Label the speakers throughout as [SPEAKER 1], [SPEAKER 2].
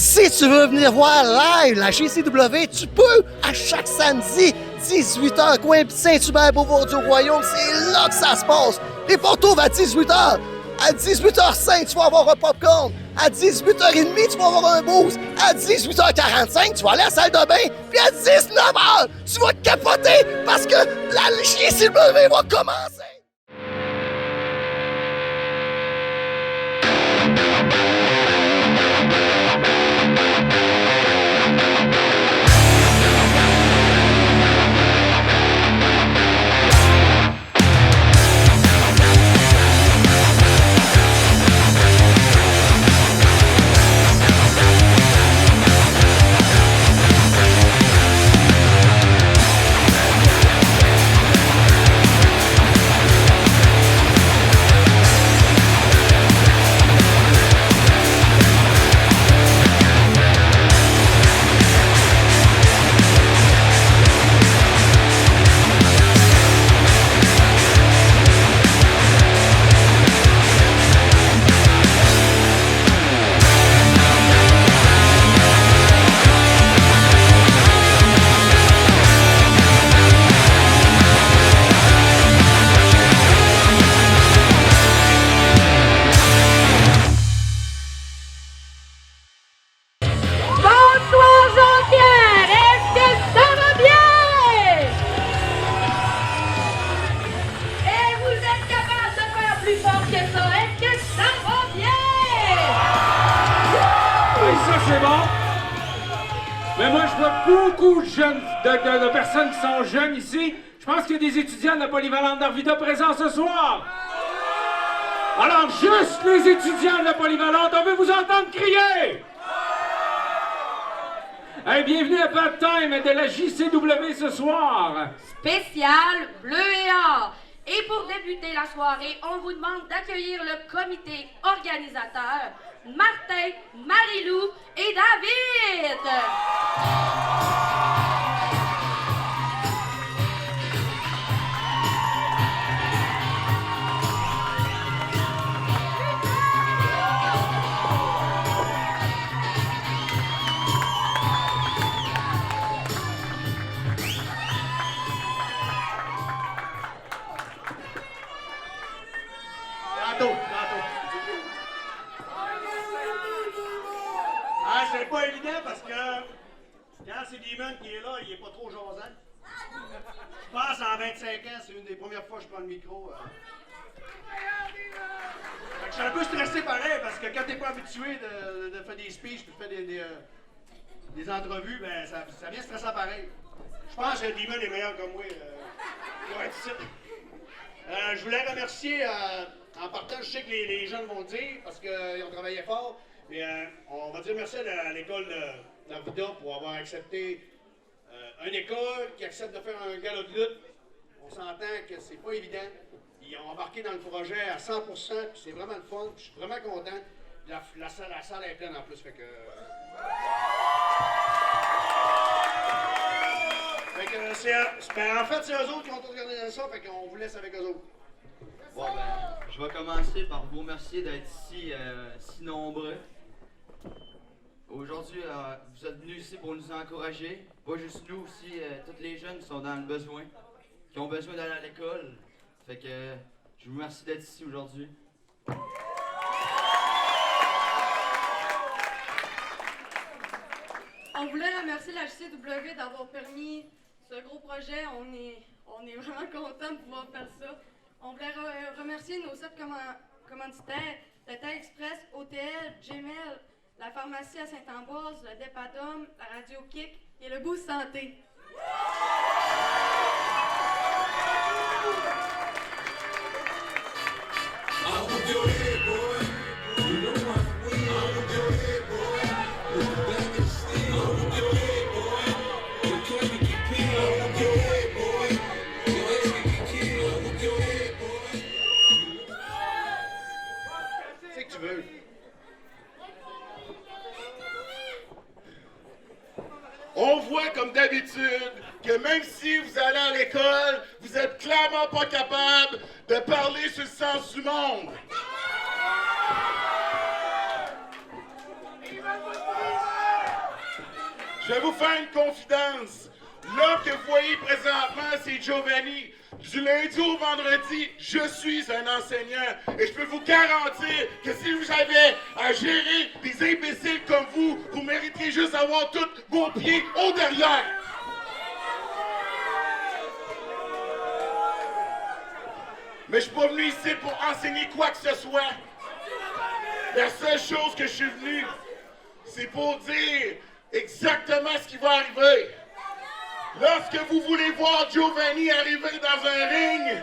[SPEAKER 1] Si tu veux venir voir live la GCW, tu peux à chaque samedi, 18h, coin Saint-Hubert, Beauvoir-du-Royaume. C'est là que ça se passe. Les portes ouvrent à 18h. À 18h05, tu vas avoir un popcorn. À 18h30, tu vas avoir un boost. À 18h45, tu vas aller à la salle de bain. Puis à 19h, tu vas capoter parce que la GCW va commencer.
[SPEAKER 2] Beaucoup de jeunes, de personnes qui sont jeunes ici. Je pense qu'il y a des étudiants de la polyvalente d'Arvida présents ce soir. Alors, juste les étudiants de la polyvalente, on veut vous entendre crier. Hey, bienvenue à Bad Time de la JCW ce soir.
[SPEAKER 3] Spécial bleu et or. Et pour débuter la soirée, on vous demande d'accueillir le comité organisateur, Martin, Marie-Lou et David.
[SPEAKER 4] C'est pas évident parce que quand c'est Demon qui est là, il est pas trop jasant. Je pense en 25 ans, c'est une des premières fois que je prends le micro. Fait que je suis un peu stressé pareil parce que quand t'es pas habitué de faire des speeches, de faire des entrevues, ben ça vient stressant pareil. Je pense que Demon est meilleur que moi. Pour être ici. Je voulais remercier en partant, je sais que les jeunes vont le dire parce qu'ils ont travaillé fort. Et on va dire merci à l'école d'Arvida pour avoir accepté une école qui accepte de faire un gala de lutte. On s'entend que c'est pas évident. Ils ont embarqué dans le projet à 100%, puis c'est vraiment le fun. Je suis vraiment content. La salle est pleine en plus, fait que... en fait, c'est eux autres qui ont organisé ça, fait qu'on vous laisse avec eux autres.
[SPEAKER 5] Bon, ben, je vais commencer par vous remercier d'être ici si nombreux. Aujourd'hui, vous êtes venus ici pour nous encourager. Pas juste nous, aussi tous les jeunes qui sont dans le besoin, qui ont besoin d'aller à l'école. Fait que je vous remercie d'être ici aujourd'hui.
[SPEAKER 6] On voulait remercier la JCW d'avoir permis ce gros projet. On est vraiment contents de pouvoir faire ça. On voulait remercier nos 7 commanditaires, Tata Express, OTL, Gmail, la pharmacie à Saint-Ambroise, le Dépadum, la Radio Kick et le Boost Santé.
[SPEAKER 4] C'est que tu veux. On voit comme d'habitude que même si vous allez à l'école, vous êtes clairement pas capable de parler sur le sens du monde.
[SPEAKER 7] je vais vous faire une confidence. L'homme que vous voyez présentement, c'est Giovanni. Du lundi au vendredi, je suis un enseignant. Et je peux vous garantir que si j'avais à gérer des imbéciles comme vous mériteriez juste d'avoir tous vos pieds au derrière. Mais je suis pas venu ici pour enseigner quoi que ce soit. La seule chose que je suis venu, c'est pour dire exactement ce qui va arriver. Lorsque vous voulez voir Giovanni arriver dans un ring,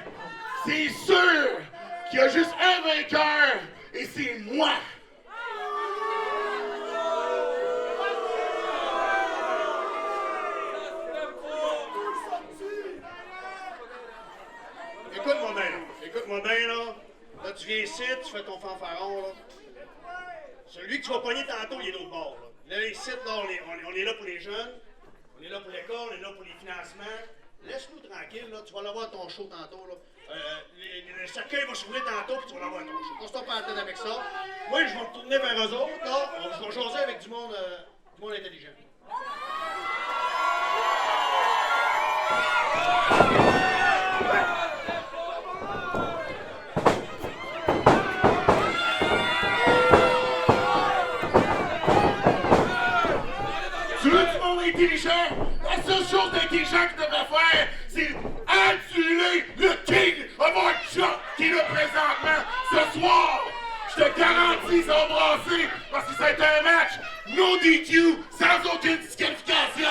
[SPEAKER 7] c'est sûr qu'il y a juste un vainqueur, et c'est moi.
[SPEAKER 4] Écoute-moi bien, là. Là, tu viens ici, tu fais ton fanfaron, là. Celui que tu vas pogner tantôt, il est de l'autre bord, là. Là, ici, là, on est là pour les jeunes. On est là pour l'école, on est là pour les financements. Laisse-nous tranquille, là. Tu vas l'avoir ton show tantôt, là. Le cercueil va s'ouvrir tantôt, puis tu vas l'avoir ton show. Pose-toi pas la tête avec ça. Moi, je vais me tourner vers eux autres, là. Je vais jaser avec du monde intelligent.
[SPEAKER 7] Tu veux du monde intelligent? La seule chose d'intelligent qu'il devrait faire, c'est annuler le King of our Chuck qui est là présentement ce soir. Je te garantis, ça va brasser parce que ça va être un match no DQ sans aucune disqualification.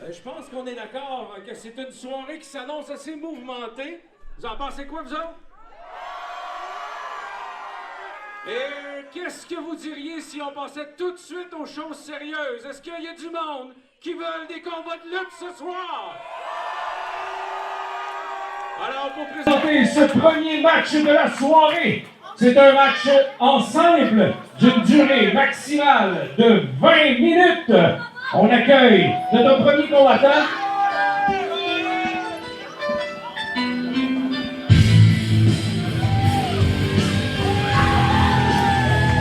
[SPEAKER 2] Je pense qu'on est d'accord que c'est une soirée qui s'annonce assez mouvementée. Vous en pensez quoi, vous autres? Et qu'est-ce que vous diriez si on passait tout de suite aux choses sérieuses? Est-ce qu'il y a du monde qui veulent des combats de lutte ce soir? Alors, pour présenter ce premier match de la soirée, c'est un match en simple d'une durée maximale de 20 minutes. On accueille notre premier combattant.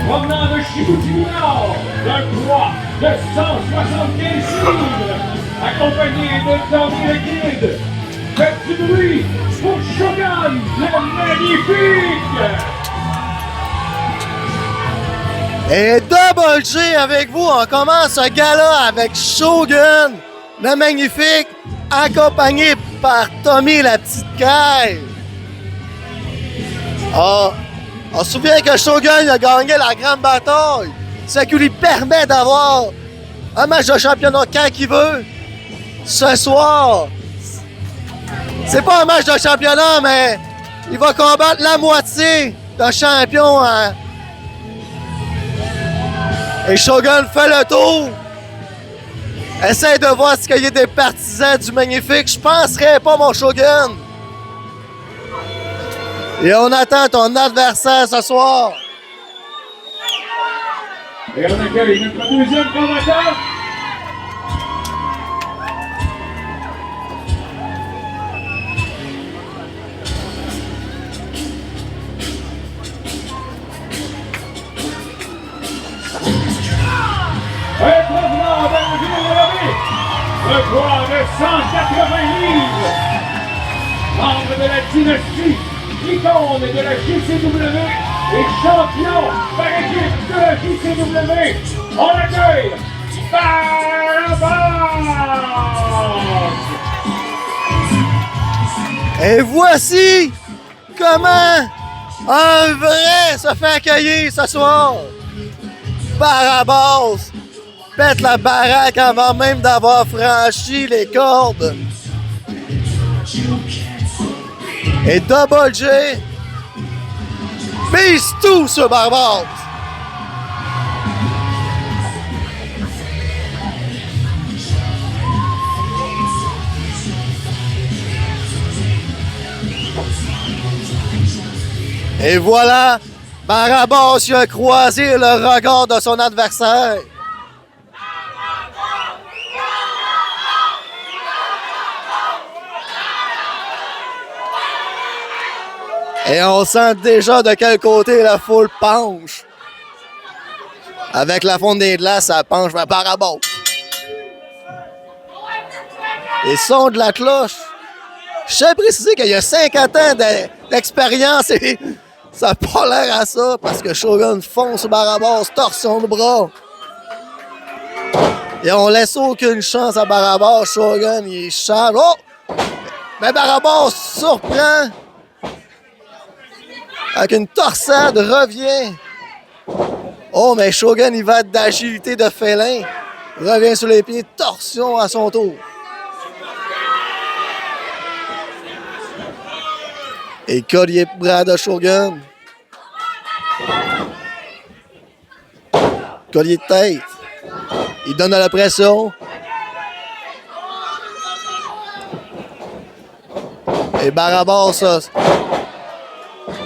[SPEAKER 2] Provenant de Chicoutimi-Nord, d'un poids de 175 livres, accompagné de Tommy le Kid. Faites du bruit pour Shogun, le magnifique!
[SPEAKER 1] Et Double J avec vous, on commence ce gala avec Shogun, le magnifique, accompagné par Tommy la petite caille. On se souvient que Shogun a gagné la grande bataille, ce qui lui permet d'avoir un match de championnat quand il veut. Ce soir, c'est pas un match de championnat, mais il va combattre la moitié de champion. Et Shogun fait le tour. Essaye de voir s'il y a des partisans du magnifique. Je penserais pas, mon Shogun. Et on attend ton adversaire ce soir.
[SPEAKER 2] Et on accueille notre deuxième combattant. Le poids de 180 livres. Membre de la dynastie, icône de la JCW et champion par équipe de la JCW, on accueille Barabas!
[SPEAKER 1] Et voici comment un vrai se fait accueillir ce soir. Barabas pète la baraque avant même d'avoir franchi les cordes. Et Double J mise tout sur Barabas. Et voilà, Barabas il a croisé le regard de son adversaire. Et on sent déjà de quel côté la foule penche. Avec la fonte des glaces, ça penche vers Barabas. Et son de la cloche. Je tiens à préciser qu'il y a 50 ans d'expérience et ça n'a pas l'air à ça parce que Shogun fonce Barabas, torsion de bras. Et on laisse aucune chance à Barabas. Shogun, il charge. Oh! Mais Barabas surprend. Avec une torsade, revient. Oh, mais Shogun, il va d'agilité de félin. Revient sur les pieds, torsion à son tour. Et collier de bras de Shogun. Collier de tête. Il donne de la pression. Et Barabas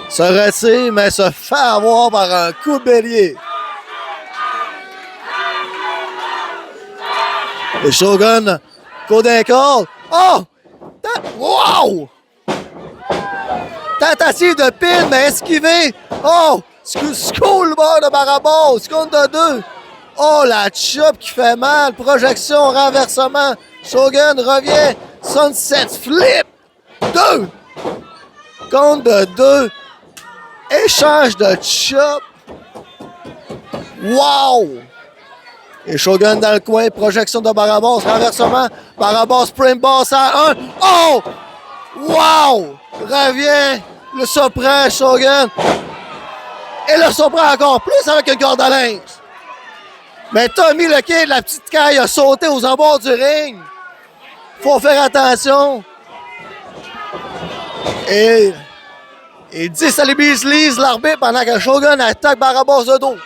[SPEAKER 1] se retire, mais se fait avoir par un coup de bélier. Et Shogun, coup d'un corps. Oh! Wow! Tentative de pin, mais esquivé. Oh! School bord de Barabas. Compte de 2. Oh, la chop qui fait mal. Projection, renversement. Shogun revient. Sunset flip. 2. Compte de 2. Échange de chop. Wow! Et Shogun dans le coin. Projection de Barabas. Renversement. Barabas springboard à 1. Oh! Wow! Revient. Le surprend Shogun. Et le surprend encore plus avec une corde à linge. Mais Tommy le Kid, la petite caille, a sauté aux abords du ring. Faut faire attention. Et déstabilise l'arbitre pendant que Shogun attaque Barabas de dos.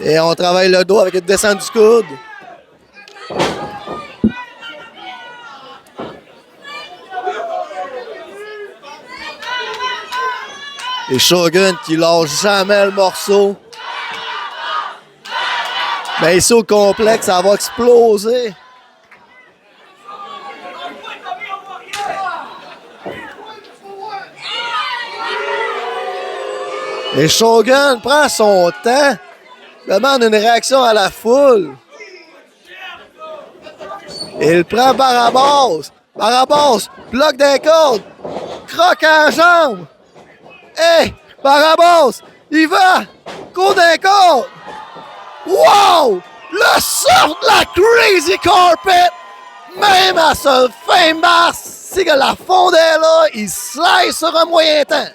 [SPEAKER 1] Et on travaille le dos avec une descente du coude. Et Shogun qui lâche jamais le morceau. Mais ici au complexe, ça va exploser. Et Shogun prend son temps, demande une réaction à la foule. Il prend Barabas. Barabas bloque des cordes, croque en jambe. Hey, Barabas, il va, coup d'un corps. Wow! Le sort de la Crazy Carpet! Même à ce fin mars, si que la fonde est là, il slice sur un moyen temps.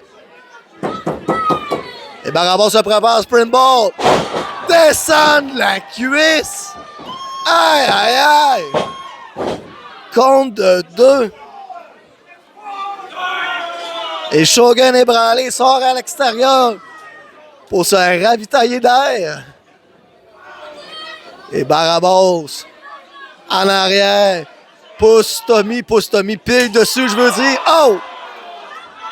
[SPEAKER 1] Et Barabas se prépare springboard. Descend la cuisse. Aïe, aïe, aïe. Compte de 2. Et Shogun ébranlé sort à l'extérieur pour se ravitailler d'air. Et Barabas en arrière. Pousse Tommy, pile dessus, je veux dire. Oh!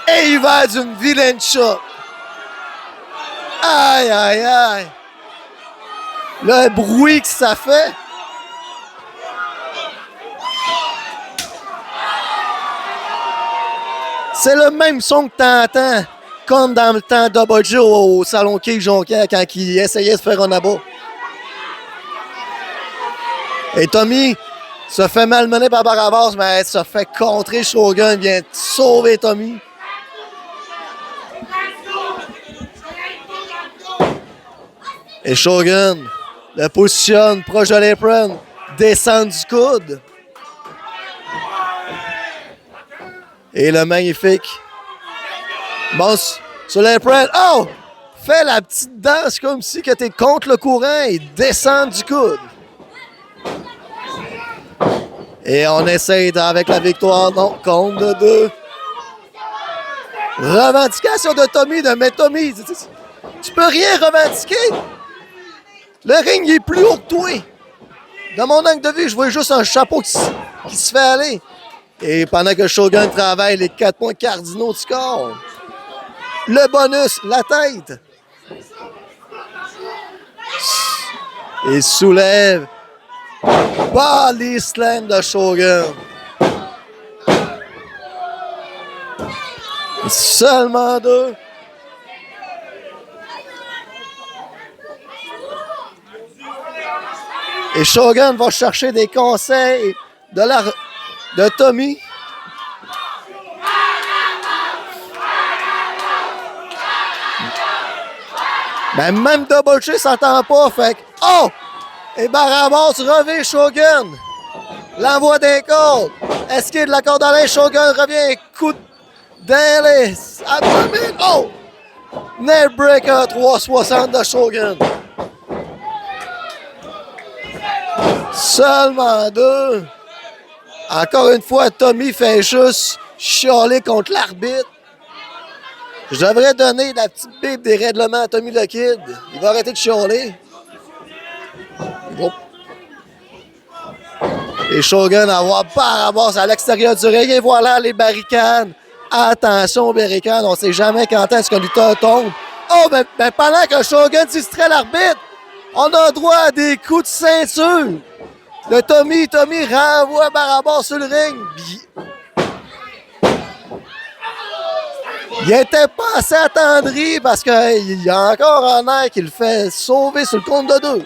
[SPEAKER 1] Et il va d'une vilaine shot. Aïe, aïe, aïe. Le bruit que ça fait. C'est le même son que t'entends, comme dans le temps Double J au salon King Jonquière quand il essayait de faire un abat. Et Tommy se fait malmener par Barabas, mais se fait contrer. Shogun vient sauver Tommy. Et Shogun le positionne proche de l'apron, descend du coude. Et le magnifique monte sur l'apron. Oh! Fait la petite danse comme si que t'es contre le courant et descend du coude. Et on essaye avec la victoire. Non, compte de 2. Revendication de Tommy, de mettre Tommy. Tu peux rien revendiquer. Le ring il est plus haut que toi. Dans mon angle de vue, je vois juste un chapeau qui se fait aller. Et pendant que Shogun travaille les 4 points cardinaux du score, le bonus, la tête. Il soulève. Body slam de Shogun. Seulement 2. Et Shogun va chercher des conseils de Tommy. Mais même Double J s'entend pas, fait que... Oh! Et Barabas revient Shogun. L'envoie des cordes. Esquive de la corde à l'air, Shogun revient. Coup dans les abdominaux. Oh! Neckbreaker 360 de Shogun. Seulement 2. Encore une fois, Tommy fait juste chialer contre l'arbitre. Je devrais donner la petite bible des règlements à Tommy le Kid. Il va arrêter de chialer. Et Shogun à voir Barabas à l'extérieur du ring. Et voilà les barricades. Attention aux barricades. On ne sait jamais quand est-ce que le lutteur tombe. Oh, mais pendant que Shogun distrait l'arbitre, on a droit à des coups de ceinture. Le Tommy renvoie Barabas sur le ring. Il était pas assez attendri parce qu'il y a encore un air qui le fait sauver sur le compte de 2.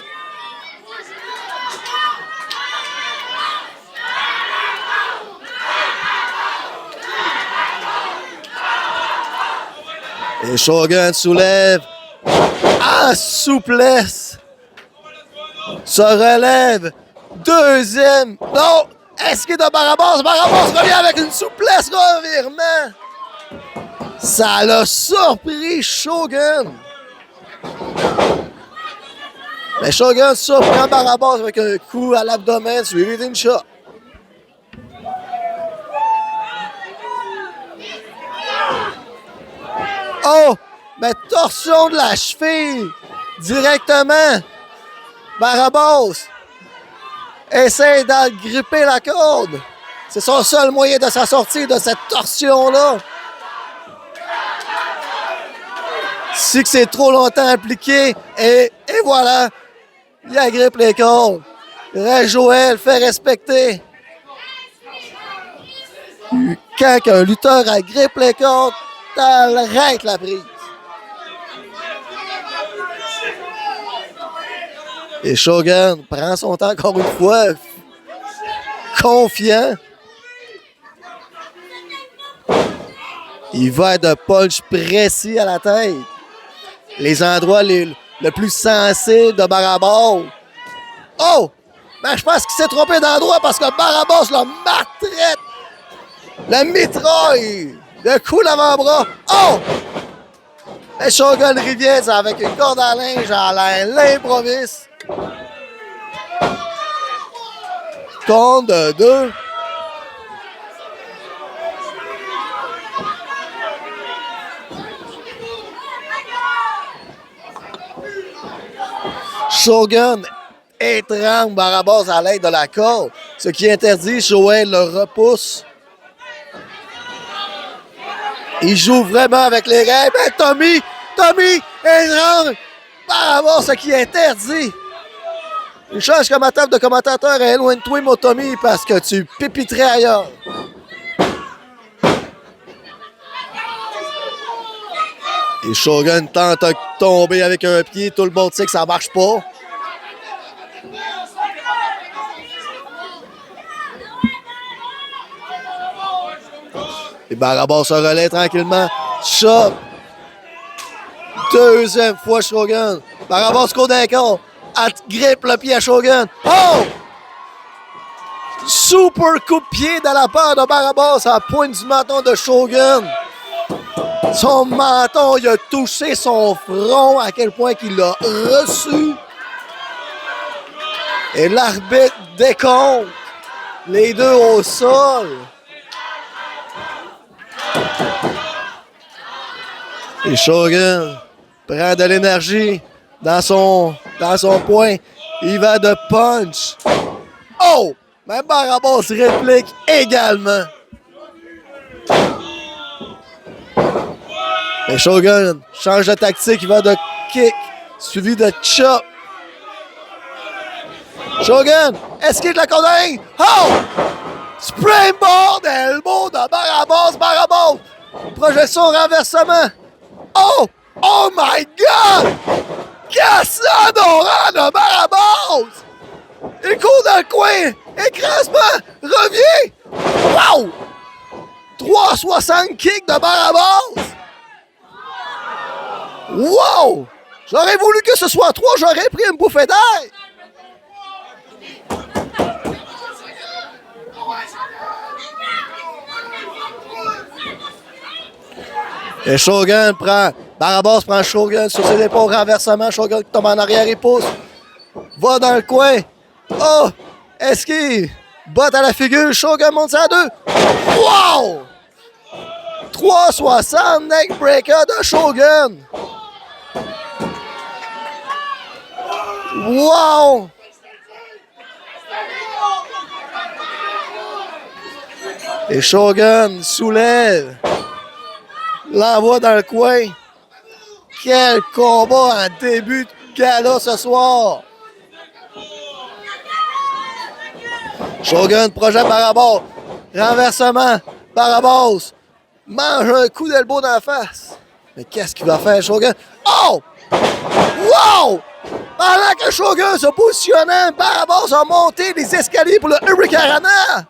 [SPEAKER 1] Et Shogun soulève en souplesse. Se relève. Deuxième. Non! Esquive de Barabas. Barabas revient avec une souplesse revirement. Ça l'a surpris Shogun. Mais Shogun surprend Barabas avec un coup à l'abdomen suivi d'une shot. Oh! Mais torsion de la cheville directement. Barabas essaie d'agripper la corde. C'est son seul moyen de s'en sortir de cette torsion-là. Si que c'est trop longtemps appliqué, et voilà, il agrippe les cordes. Ray Joel fait respecter. Quand un lutteur agrippe les cordes, t'arrêtes la prise. Et Shogun prend son temps encore une fois, confiant. Il va être de punch précis à la tête. Les endroits le plus sensibles de Barabas. Oh! Ben, je pense qu'il s'est trompé d'endroit parce que Barabas le maltraite. Le mitraille. Le coup l'avant-bras. Oh! Et Shogun revient avec une corde à linge à l'improviste. Compte de 2. Shogun étrangle Barabas à l'aide de la corde, ce qui interdit, Joel le repousse. Il joue vraiment avec les règles. Mais Tommy étrangle Barabas, ce qui interdit. Une chance que ma table de commentateur est loin de toi, mon Tommy, parce que tu pipiterais ailleurs. Et Shogun tente de tomber avec un pied. Tout le monde sait que ça marche pas. Et Barabas se relaie tranquillement. Chop. Deuxième fois Shogun. Barabas court d'un corps. Elle grippe le pied à Shogun. Oh! Super coup de pied de la part de Barabas à la pointe du menton de Shogun. Son menton, il a touché son front à quel point qu'il l'a reçu. Et l'arbitre décompte les deux au sol. Et Shogun prend de l'énergie dans son poing. Il va de punch. Oh! Même Barabas réplique également. Et Shogun change de tactique. Il va de kick suivi de chop. Shogun esquive la cordée. Oh! Springboard elbow de Barabas. Barabas. Projection renversement. Oh! Oh my God! Cassandora de Barabas! Il court dans le coin! Écrasement! Revient! Wow! 360 kick de Barabas! Wow! J'aurais voulu que ce soit 3, j'aurais pris une bouffée d'air! Et Shogun prend... Barabas prend Shogun sur ses épaules, renversement. Shogun tombe en arrière et pousse. Va dans le coin. Oh! Esquive. Botte à la figure. Shogun monte ça à 2. Wow! 360 neckbreaker de Shogun. Wow! Et Shogun soulève. L'envoie dans le coin. Quel combat en début de gala ce soir. Shogun projette Barabas. Renversement. Barabas mange un coup d'elbow dans la face. Mais qu'est-ce qu'il va faire, Shogun? Oh! Wow! Pendant que Shogun se positionnait, Barabas a monté les escaliers pour le Hurricanrana.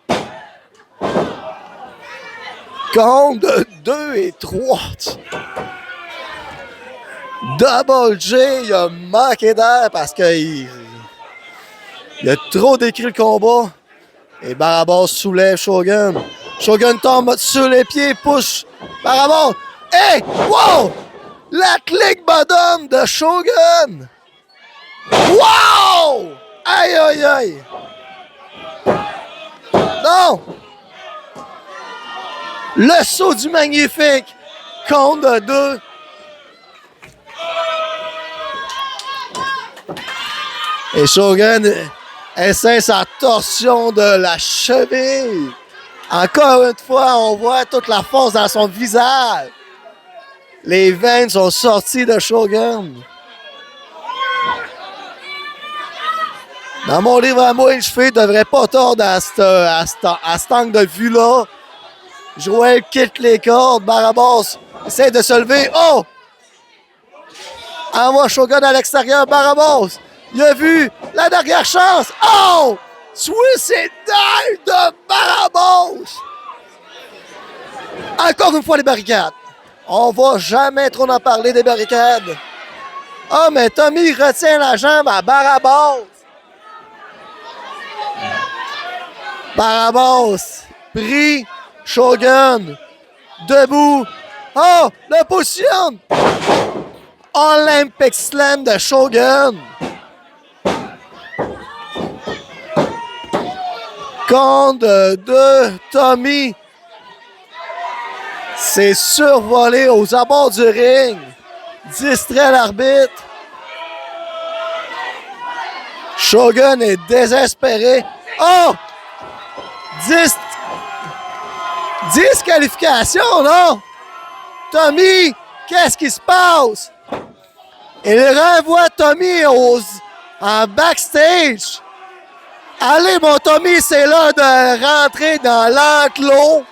[SPEAKER 1] Compte de 2 et 3. Double J, il a manqué d'air parce qu'il a trop décrit le combat. Et Barabas soulève Shogun. Shogun tombe sur les pieds, push Barabas. Hey! Wow! La click bottom de Shogun. Wow! Aïe, aïe, aïe. Non! Le saut du magnifique. Compte de 2. Et Shogun essaie sa torsion de la cheville. Encore une fois, on voit toute la force dans son visage. Les veines sont sorties de Shogun. Dans mon livre à moi, les cheveux ne devraient pas tordre à cet angle de vue-là. Joël quitte les cordes. Barabas essaie de se lever. Oh! Envoie Shogun à l'extérieur. Barabas. Il a vu la dernière chance. Oh! Suicide dive de Barabas. Encore une fois, les barricades. On va jamais trop en parler des barricades. Ah, mais Tommy retient la jambe à Barabas. Barabas pris. Shogun debout. Oh! Le positionne. Olympic Slam de Shogun. Compte de Tommy. C'est survolé aux abords du ring. Distrait l'arbitre. Shogun est désespéré. Oh! Disqualification, non? Tommy, qu'est-ce qui se passe? Il renvoie Tommy en backstage. Allez, mon Tommy, c'est l'heure de rentrer dans l'enclos.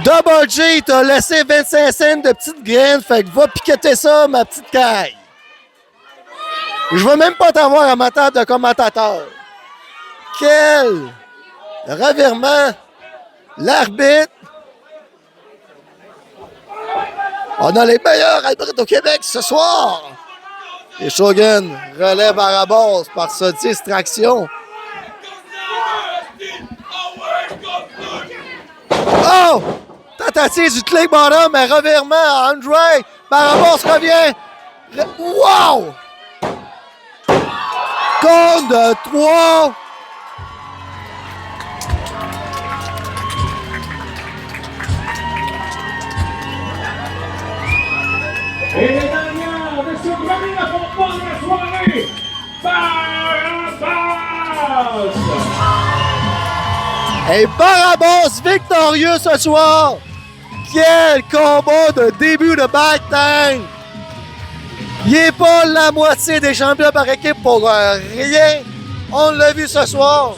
[SPEAKER 1] Double J t'a laissé 25 cents de petites graines, fait que va piqueter ça, ma petite caille. Je veux même pas t'avoir à ma table de commentateur. Quelle Le revirement. L'arbitre. On a les meilleurs arbitres au Québec ce soir. Et Shogun relève à la base par sa distraction. Oh! Tentative du click bottom, mais revirement à Andre. Barabas revient. Wow! Compte de 3.
[SPEAKER 2] Et les dernières de ce premier affrontement de la soirée, Barabas!
[SPEAKER 1] Et Barabas victorieux ce soir. Quel combat de début de bataille. Il n'est pas la moitié des champions par équipe pour rien. On l'a vu ce soir.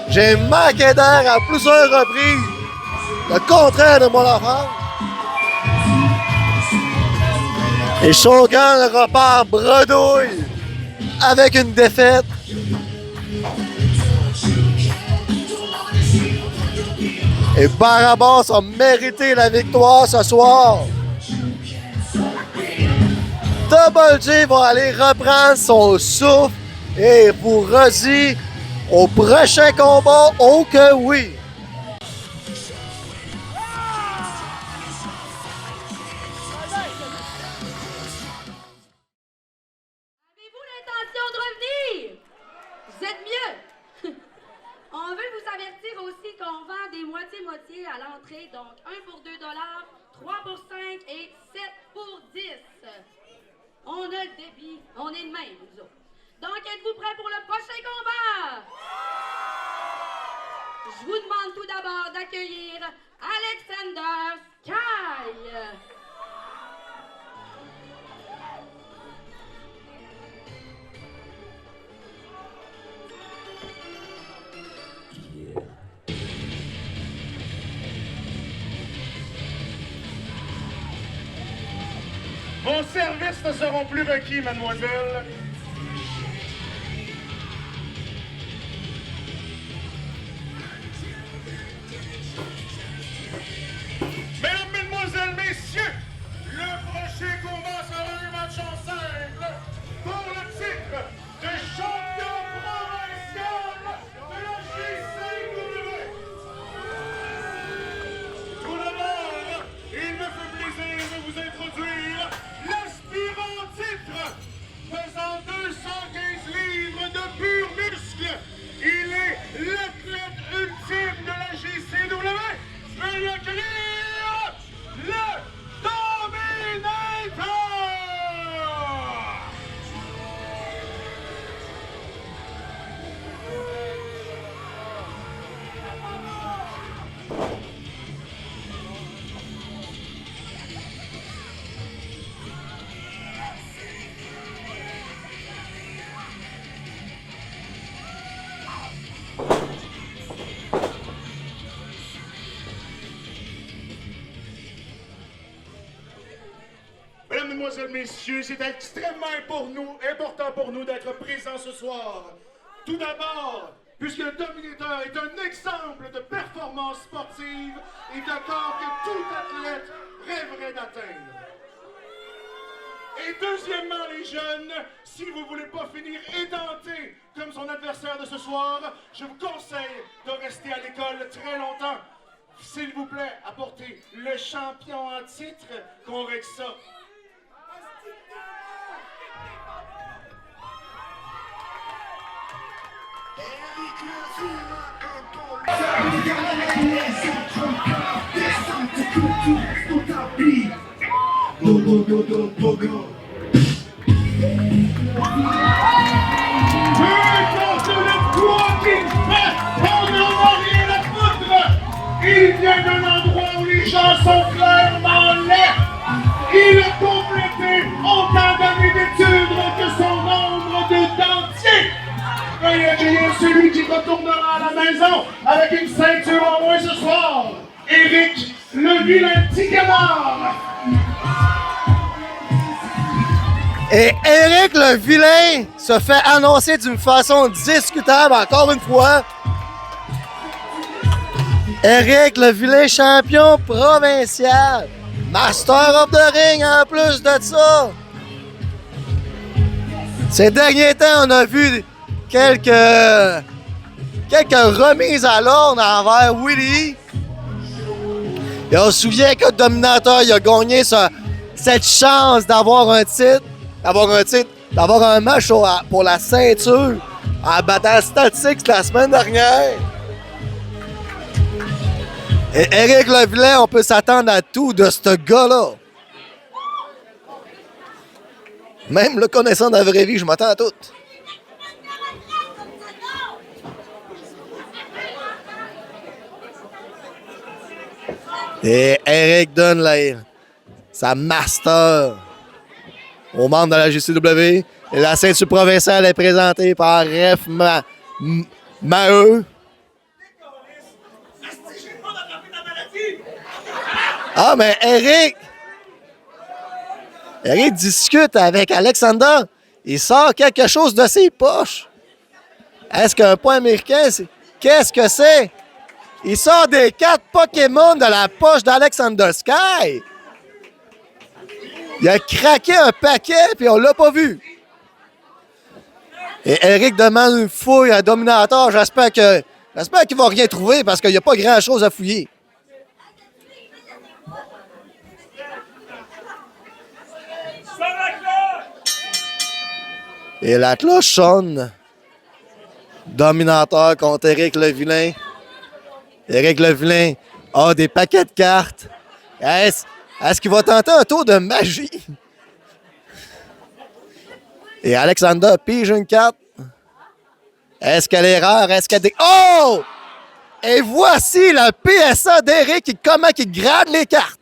[SPEAKER 1] J'ai manqué d'air à plusieurs reprises. Le contraire de mon enfant. Et Shogun repart bredouille avec une défaite. Et Barabas a mérité la victoire ce soir. Double J va aller reprendre son souffle et vous redit au prochain combat, oh que oui!
[SPEAKER 3] Avez-vous l'intention de revenir? Vous êtes mieux? On veut vous avertir aussi qu'on vend des moitiés-moitiés à l'entrée, donc 1 pour 2 $, 3 pour 5 et 7 pour 10. On a le débit, on est de même, nous autres. Donc, êtes-vous prêts pour le prochain combat? Je vous demande tout d'abord d'accueillir Alexander Sky.
[SPEAKER 7] Vos services ne seront plus requis, mademoiselle. Mesdames, mesdemoiselles, messieurs, le prochain combat sera un match en simple pour le titre de champion provincial de la JCW. Tout d'abord, il me fait plaisir de vous introduire l'aspirant titre, pesant 215 livres de pur muscle. Il est l'athlète ultime de la JCW. Veuillez accueillir le Dominator! Mesdames, Mesdemoiselles, Messieurs, c'est extrêmement important pour nous d'être présents ce soir. Tout d'abord, puisque le Dominator est un exemple de performance sportive et de corps que tout athlète rêverait d'atteindre. Et deuxièmement, les jeunes, si vous ne voulez pas finir édenté comme son adversaire de ce soir, je vous conseille de rester à l'école très longtemps. S'il vous plaît, apportez le champion en titre qu'on règle ça. Il vient d'un endroit où les gens sont clairement laids. Il a complété autant d'années d'études que son nombre de dentiers. Veuillez accueillir celui qui retournera à la maison avec une ceinture en moins ce soir. Éric, le vilain petit canard.
[SPEAKER 1] Et Éric le vilain se fait annoncer d'une façon discutable encore une fois. Eric, le vilain champion provincial. Master of the Ring en plus de ça. Ces derniers temps, on a vu quelques remises à l'ordre envers Willie. Et on se souvient que Dominator il a gagné cette chance d'avoir un match pour la ceinture en battant Statix la semaine dernière. Et Eric le vilain, on peut s'attendre à tout de ce gars-là. Même le connaissant de la vraie vie, je m'attends à tout. Et Eric donne sa master aux membres de la JCW. Et la ceinture provinciale est présentée par Ref Maheu. Ah, mais Eric discute avec Alexander. Il sort quelque chose de ses poches. Est-ce qu'un point américain, qu'est-ce que c'est? Il sort des 4 Pokémon de la poche d'Alexander Sky. Il a craqué un paquet, puis on l'a pas vu. Et Eric demande une fouille à Dominator. J'espère qu'il va rien trouver, parce qu'il n'y a pas grand-chose à fouiller. Et la cloche sonne. Dominator contre Eric le vilain. Eric le vilain a des paquets de cartes. Est-ce qu'il va tenter un tour de magie? Et Alexander pige une carte. Est-ce qu'elle est rare? Est-ce qu'elle est... Oh! Et voici le PSA d'Eric comment il grade les cartes.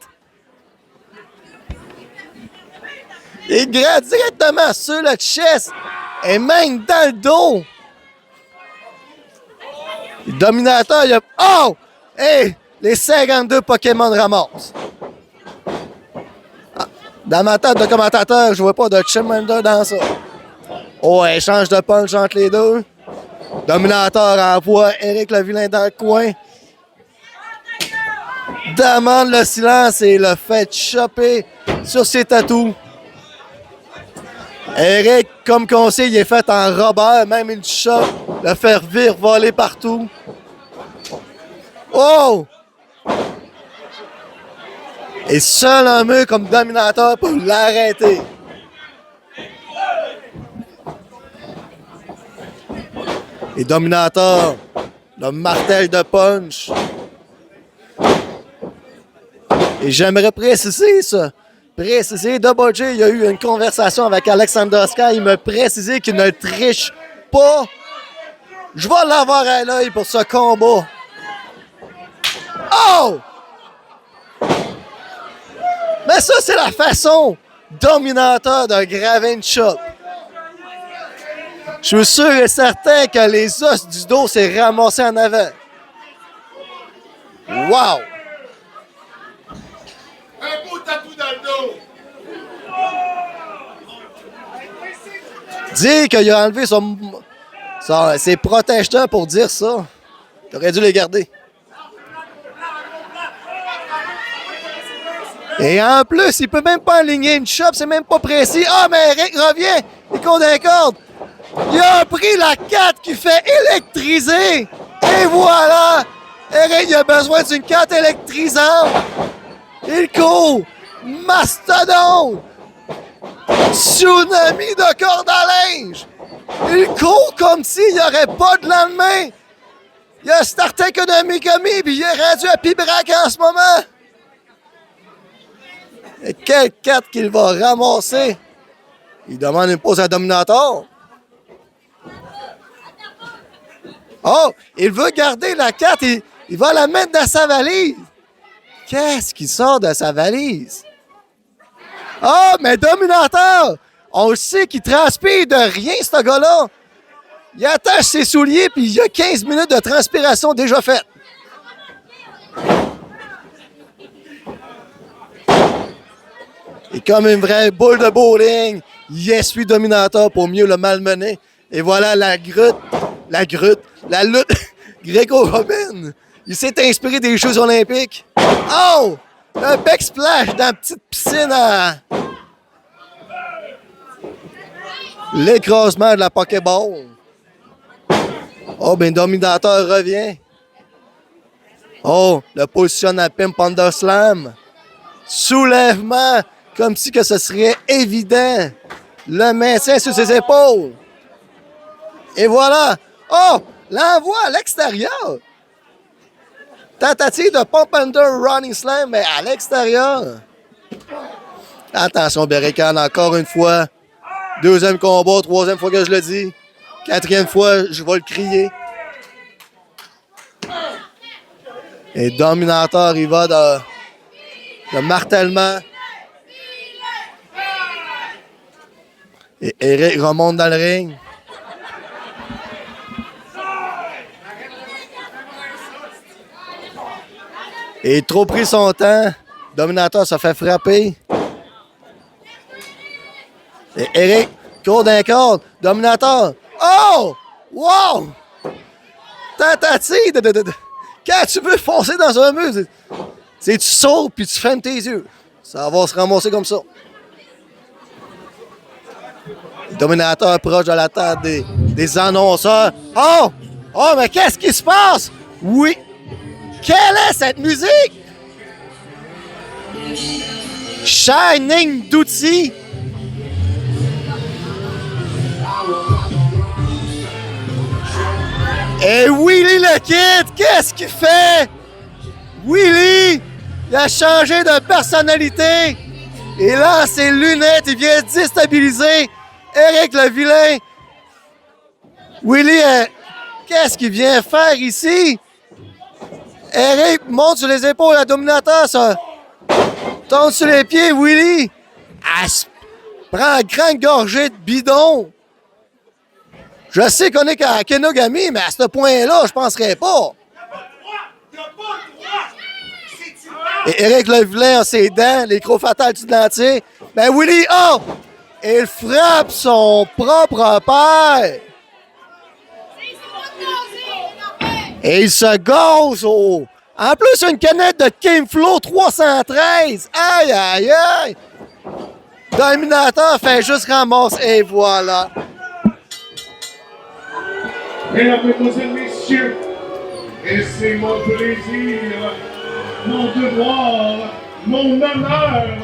[SPEAKER 1] Il grade directement sur le chest et même dans le dos. Le Dominator, il a... Oh! Hey! Les 52 Pokémon ramassent. Ah, dans ma tête de commentateur, je vois pas de Charmander dans ça. Oh, échange de punch entre les deux. Dominator envoie Eric le vilain dans le coin. Demande le silence et le fait choper sur ses tatous. Eric, comme qu'on sait, il est fait en Robert, même une chope, le faire voler partout. Oh! Et seul un mur comme Dominator pour l'arrêter. Et Dominator, le martel de punch. Et j'aimerais préciser ça. Double J, il y a eu une conversation avec Alexander Sky. Il m'a précisé qu'il ne triche pas. Je vais l'avoir à l'œil pour ce combat. Oh! Mais ça, c'est la façon Dominator de graver une chope. Je suis sûr et certain que les os du dos s'est ramassé en avant. Wow!
[SPEAKER 7] Un beau tatou dans le dos.
[SPEAKER 1] Dis qu'il a enlevé ses protège-temps pour dire ça. T'aurais dû les garder. Et en plus, il peut même pas aligner une chope, c'est même pas précis. Ah, mais Eric revient, il compte des cordes. Il a pris la 4 qui fait électriser. Et voilà! Eric, il a besoin d'une 4 électrisante. Il court. Mastodon. Tsunami de cordes à linge. Il court comme s'il n'y aurait pas de lendemain. Il a starté Konami, puis il est rendu à Pibrac en ce moment. Et quelle 4 qu'il va ramasser? Il demande une pause à Dominator. Oh, il veut garder la 4 et il va la mettre dans sa valise. Qu'est-ce qui sort de sa valise? Oh, mais Dominator! On le sait qu'il transpire de rien, ce gars-là. Il attache ses souliers puis il y a 15 minutes de transpiration déjà faites. Et comme une vraie boule de bowling, il essuie Dominator pour mieux le malmener. Et voilà la lutte gréco-romaine. Il s'est inspiré des Jeux olympiques. Oh! Un bec splash dans la petite piscine à... L'écrasement de la Pokéball. Oh, ben Dominator revient. Oh, le positionne à Pimp Under Slam. Soulèvement, comme si que ce serait évident. Le maintien sur ses épaules. Et voilà. Oh, l'envoi à l'extérieur. Tentative de Pump Under Running Slam, mais à l'extérieur. Attention, Berican, encore une fois. Deuxième combat, troisième fois que je le dis. Quatrième fois, je vais le crier. Et Dominator, il va de martèlement. Et Eric remonte dans le ring. Il a trop pris son temps. Dominator se fait frapper. Et Eric court d'un corde. Dominator. Oh! Wow! Tentative de... Quand tu veux foncer dans un mur, tu sautes puis tu fermes tes yeux. Ça va se ramasser comme ça. Le Dominator proche de la table des annonceurs. Oh! Oh, mais qu'est-ce qui se passe? Oui! Quelle est cette musique? Shining d'outils. Et Willie le Kid, qu'est-ce qu'il fait? Willie, il a changé de personnalité. Et là, ses lunettes, il vient déstabiliser Eric le Vilain. Willie, qu'est-ce qu'il vient faire ici? Eric monte sur les épaules à Dominator, ça tombe sur les pieds. Willie, prend une grande gorgée de bidon. Je sais qu'on est qu'à Kenogami, mais à ce point-là, je penserais pas. Et Eric le Vilain a ses dents, les crocs fatales du dentier. Ben Willie, oh! Il frappe son propre père. Et il se gaz au... En plus, une canette de King Flow 313. Aïe, aïe, aïe. Dominator fait juste ramasser. Et voilà.
[SPEAKER 7] Mesdames, Mesdemoiselles, Messieurs, et c'est mon plaisir, mon devoir, mon honneur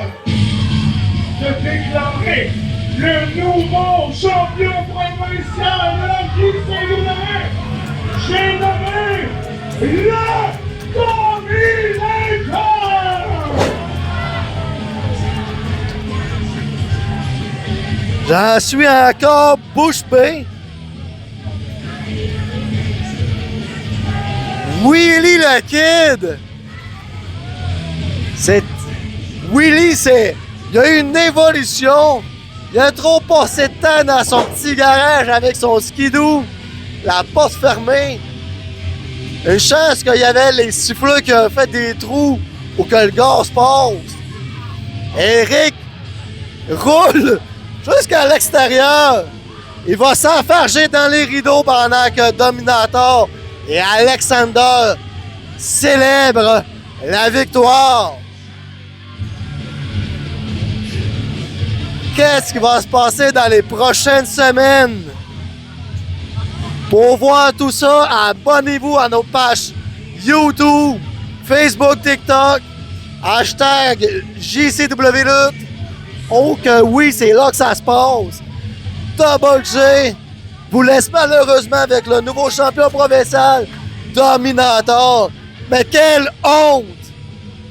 [SPEAKER 7] de déclarer le nouveau champion provincial de la JCW. J'ai nommé le Dominator!
[SPEAKER 1] J'en suis encore bouche bée. Willie le Kid! Willie, il y a eu une évolution. Il a trop passé de temps dans son petit garage avec son skidoo. La porte fermée. Une chance qu'il y avait les siffleurs qui ont fait des trous pour que le gaz passe. Eric roule jusqu'à l'extérieur. Il va s'enfarger dans les rideaux pendant que Dominator et Alexander célèbrent la victoire. Qu'est-ce qui va se passer dans les prochaines semaines? Pour voir tout ça, abonnez-vous à nos pages YouTube, Facebook, TikTok, hashtag JCWLutte. Oh que oui, c'est là que ça se passe. Double J vous laisse malheureusement avec le nouveau champion provincial, Dominator. Mais quelle honte!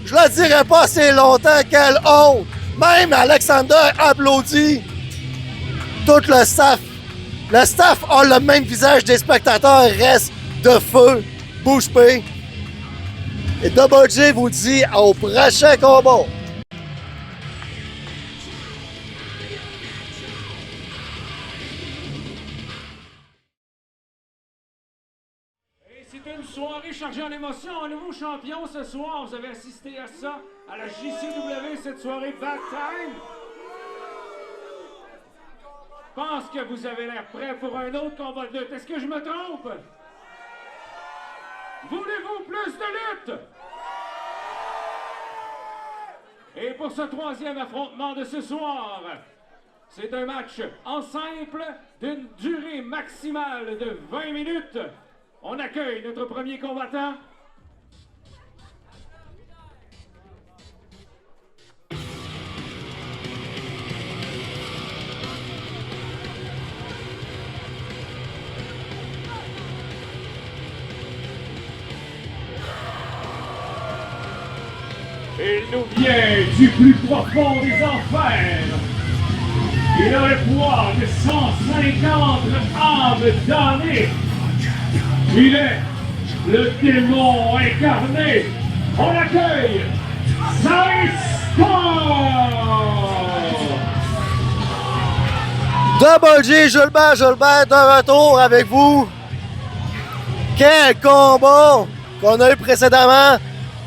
[SPEAKER 1] Je le dirai pas assez longtemps, quelle honte! Même Alexander applaudit. Tout le staff a le même visage des spectateurs, reste de feu, bouche bée. Et Double J vous dit au prochain combat.
[SPEAKER 2] C'était une soirée chargée en émotions. Un nouveau champion ce soir. Vous avez assisté à ça, à la JCW, cette soirée Bad Time. Je pense que vous avez l'air prêt pour un autre combat de lutte. Est-ce que je me trompe? Voulez-vous plus de lutte? Et pour ce troisième affrontement de ce soir, c'est un match en simple d'une durée maximale de 20 minutes. On accueille notre premier combattant. Il nous vient du plus profond des enfers. Il a le poids de 150 âmes damnées. Il est le démon incarné. On accueille Zestar!
[SPEAKER 1] Double J, Gilbert de retour avec vous. Quel combat qu'on a eu précédemment.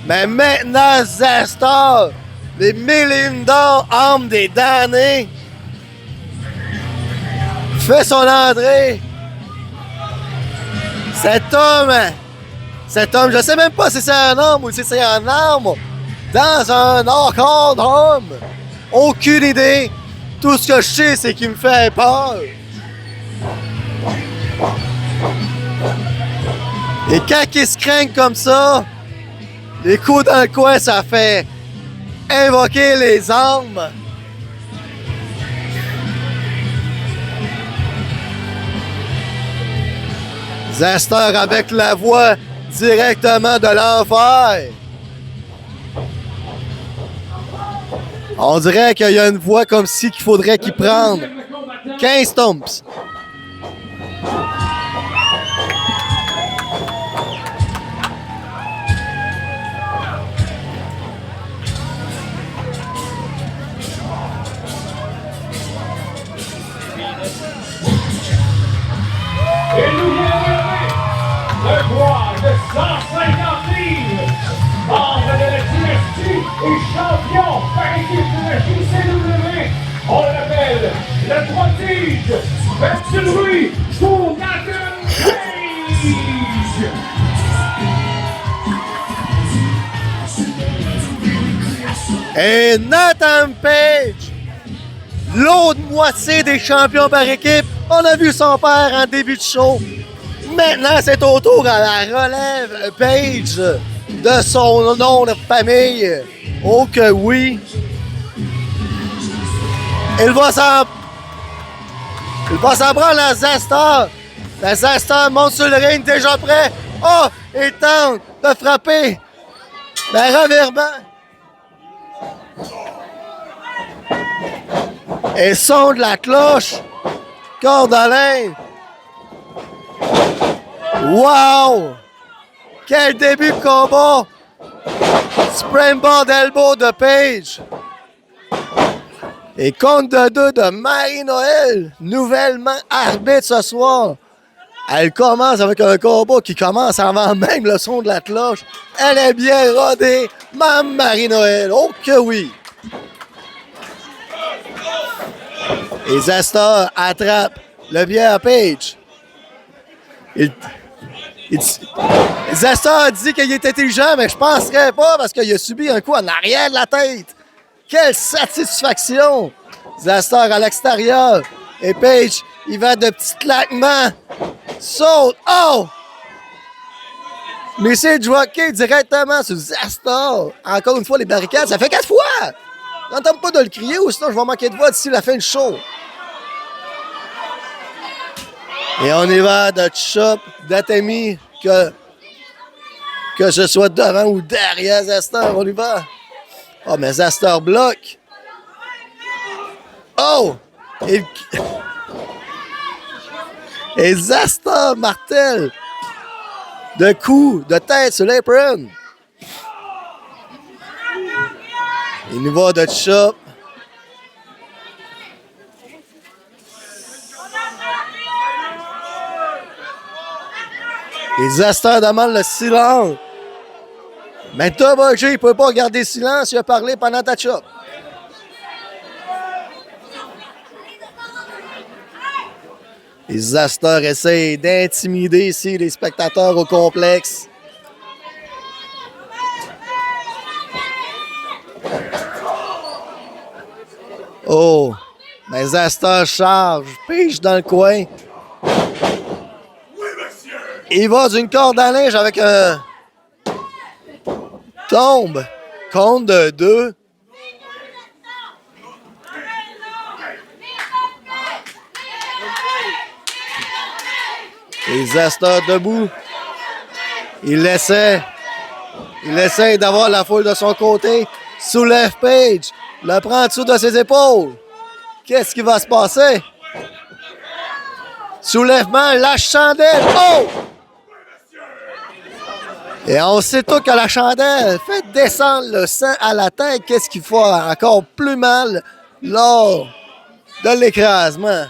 [SPEAKER 1] Mais maintenant, Zestar, les Mélinda, âme des damnés, fait son entrée. Cet homme, je sais même pas si c'est un homme ou si c'est un arme, dans un corps d'homme. Aucune idée. Tout ce que je sais, c'est qu'il me fait peur. Et quand il se craignent comme ça, les coups dans le coin, ça fait invoquer les âmes. Zestar avec la voix directement de l'enfer. On dirait qu'il y a une voix comme si qu'il faudrait qu'il prenne 15 stomps.
[SPEAKER 2] Et nous vient le poids de 150 livres. Membre de la dynastie et champion par équipe de la JCW. On l'appelle le prodige. Faites du bruit pour Nathan Page.
[SPEAKER 1] Et Nathan Page, l'autre moitié des champions par équipe. On a vu son père en début de show. Maintenant, c'est au tour à la relève Page de son nom de famille. Oh que oui! Il va s'en prendre à Zestar. La Zestar monte sur le ring déjà prêt. Oh! Il tente de frapper. Ben, revirement. Et son de la cloche. Cordolin. Wow! Quel début de combat! Springboard elbow de Page. Et compte de 2 de Marie-Noël, nouvellement arbitre ce soir. Elle commence avec un combat qui commence avant même le son de la cloche. Elle est bien rodée, Mme Marie-Noël. Oh que oui! Et Zestar attrape le bien à Page. Zestar dit qu'il est intelligent, mais je penserais pas parce qu'il a subi un coup en arrière de la tête. Quelle satisfaction! Zestar à l'extérieur. Et Page, il va de petits claquements. Saute. Oh! Mais c'est jockey directement sur Zestar. Encore une fois, les barricades, ça fait 4 fois! N'entends pas de le crier ou sinon je vais manquer de voix d'ici la fin du show. Et on y va de chop d'Atemi que je sois devant ou derrière Zestar. On y va. Oh, mais Zestar bloque. Oh! Et Zestar martèle de coups de tête sur l'apron. Il nous va de chop. Et Zestar demande le silence. Mais Double J, il ne peut pas garder silence, il a parlé pendant ta chop. Et Zestar essaie d'intimider ici les spectateurs au complexe. Oh! Mais Zasta charge, pige dans le coin. Il va d'une corde à linge avec un... Tombe. Compte de 2. Et Zasta debout. Il essaie d'avoir la foule de son côté. Soulève Page. Le prend en dessous de ses épaules. Qu'est-ce qui va se passer? Soulèvement, lâche chandelle. Oh! Et on sait tout que la chandelle fait descendre le sang à la tête. Qu'est-ce qu'il faut encore plus mal lors de l'écrasement?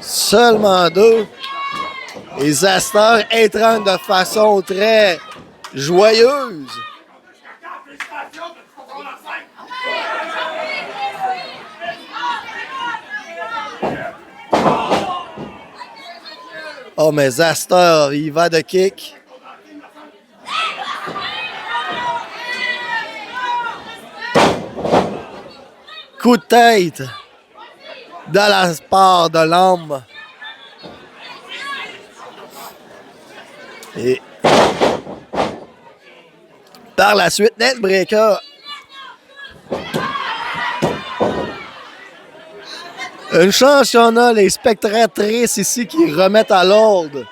[SPEAKER 1] Seulement 2. Et Zaster étrangle de façon très joyeuse. Oh, mais Zaster, il va de kick. Coup de tête dans la part de l'homme. Et par la suite, Neckbreaker. Une chance qu'on a les spectatrices ici qui remettent à l'ordre.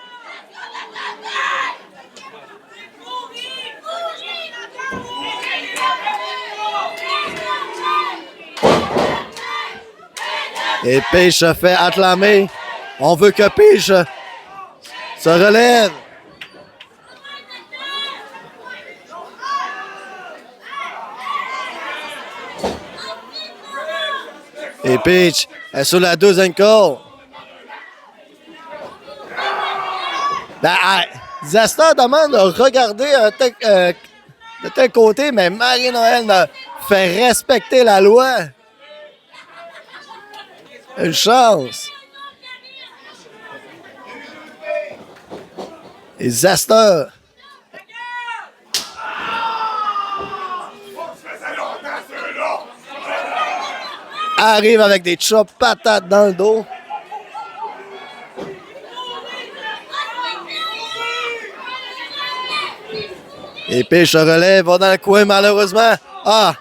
[SPEAKER 1] Et Page se fait acclamer. On veut que Page se relève. Et Page est sur la deuxième corde. Zasta demande de regarder de tel côté, mais Marie-Noël fait respecter la loi. Une chance. Et Zasta arrive avec des chops patates dans le dos. Et Page se relève, va dans le coin malheureusement. Ah!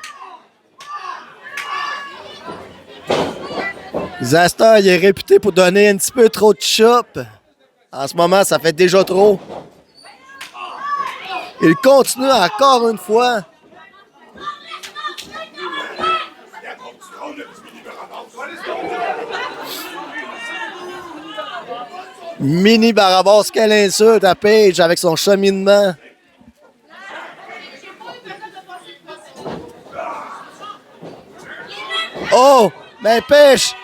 [SPEAKER 1] Zasta, il est réputé pour donner un petit peu trop de chops. En ce moment, ça fait déjà trop. Il continue encore une fois. Mini Barabas, quelle insulte à Page avec son cheminement. Oh, mais Page,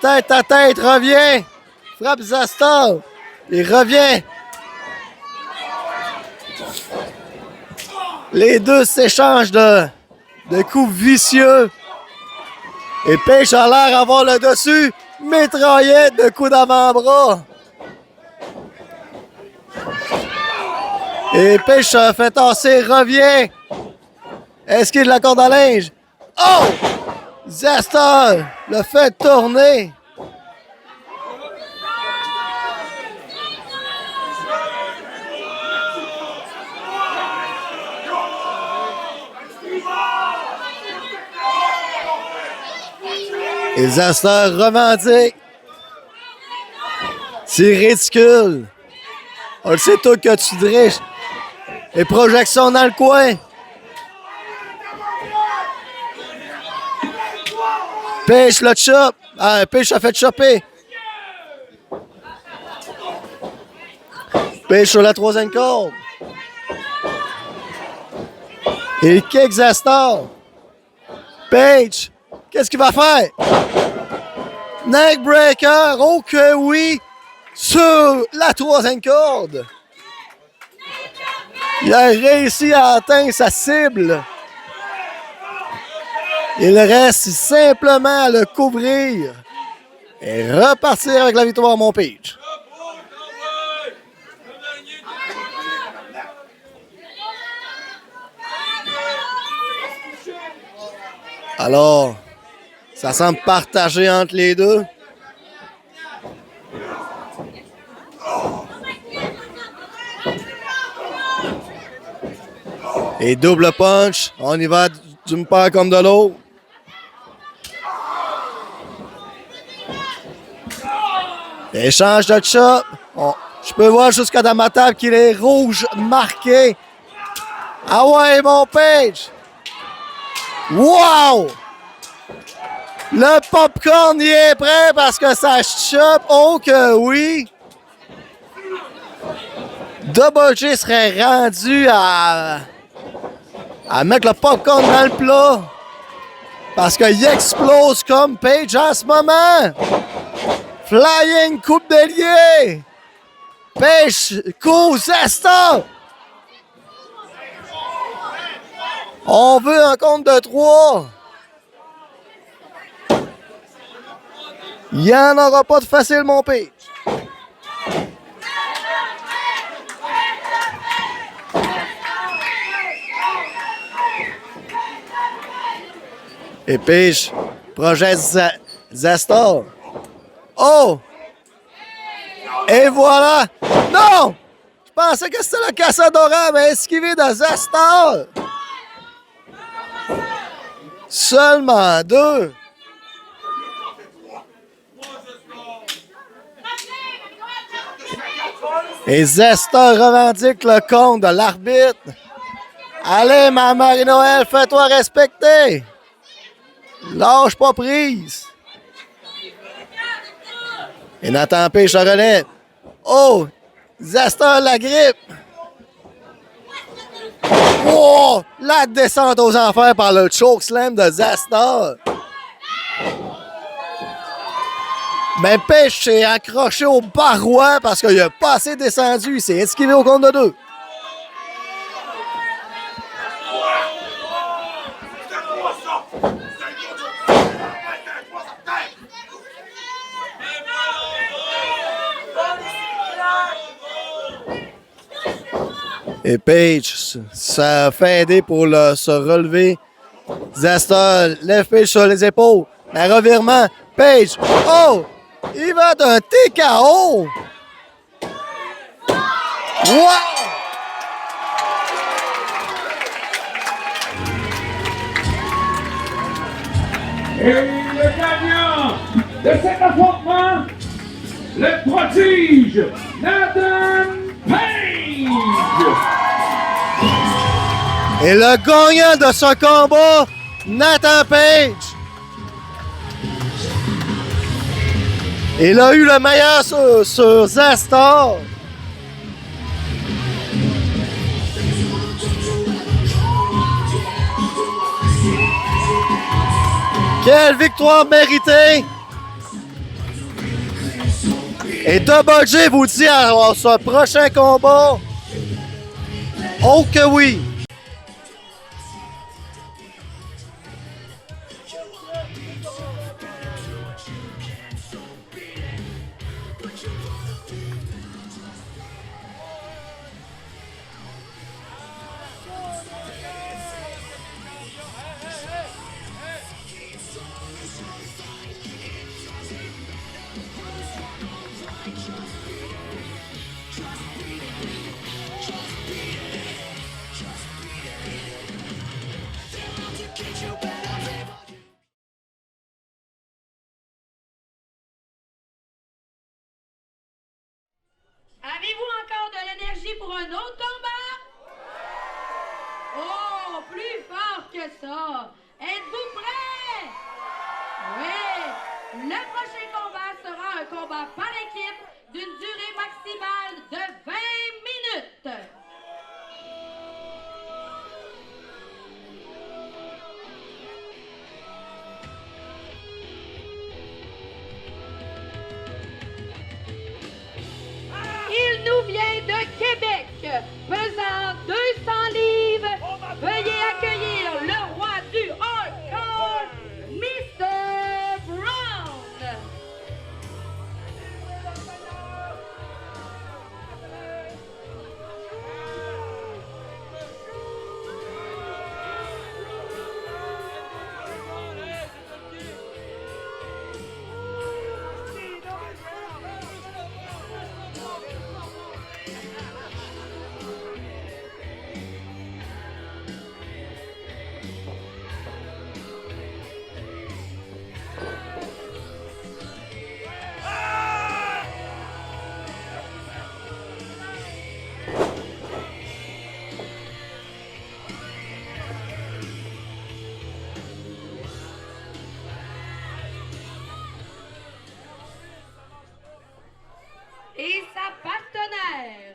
[SPEAKER 1] tête à tête, revient. Frappe Zasta. Il revient. Les deux s'échangent de coups vicieux. Et Page a l'air d'avoir le dessus. Mitraillette de coups d'avant-bras. Et Page se fait tasser, revient. Est-ce qu'il la corde à linge? Oh! Zasta le fait tourner. Et Zasta revendique. C'est ridicule. On le sait tout que tu driches. Les projections dans le coin. Page le chop. Ah, Page a fait chopper. Page sur la troisième corde. Et kick Zasta. Page. Qu'est-ce qu'il va faire? Neckbreaker. Oh que oui. Sur la troisième corde. Il a réussi à atteindre sa cible. Il reste simplement à le couvrir et repartir avec la victoire à mon Page. Alors, ça semble partagé entre les deux. Et double punch. On y va d'une part comme de l'autre. Échange de chop. Je peux voir jusqu'à dans ma table qu'il est rouge marqué. Ah ouais, mon Page! Wow! Le popcorn y est prêt parce que ça chope. Oh que oui! Double J serait rendu à mettre le popcorn dans le plat. Parce qu'il explose comme Page en ce moment. Flying coupe d'ailier. Page, coup, Zesta. On veut un compte de 3. Il n'y en aura pas de facile, mon Page. Et Page projette Zesta. Oh! Et voilà! Non! Je pensais que c'était le Casadora, mais esquivé de Zesta. Seulement 2. Et Zesta revendique le compte de l'arbitre. Allez, ma Marie-Noël, fais-toi respecter. Lâche pas prise. Et Nathan Page la relève. Oh! Zesta la grippe. Oh! La descente aux enfers par le chokeslam de Zesta. Mais Page s'est accroché au barrois parce qu'il a pas assez descendu. Il s'est esquivé au compte de 2. Et Page, ça a fait aider pour se relever. Zesta lève Page sur les épaules. Un revirement. Page. Oh! Il va d'un TKO! Wow!
[SPEAKER 2] Et le gagnant de cet affrontement, le prodige Nathan Page!
[SPEAKER 1] Et le gagnant de ce combat, Nathan Page. Il a eu le meilleur sur Zesta. Quelle victoire méritée! Et Double J vous dit à ce prochain combat. Oh que oui!
[SPEAKER 3] Avez-vous encore de l'énergie pour un autre combat? Oh, plus fort que ça! Êtes-vous prêts? Oui! Le prochain combat sera un combat par équipe d'une durée maximale de 20 minutes. Il nous vient de Québec, pesant 200 livres. Veuillez accueillir le roi du hardcore, Mr. Brown. l'air.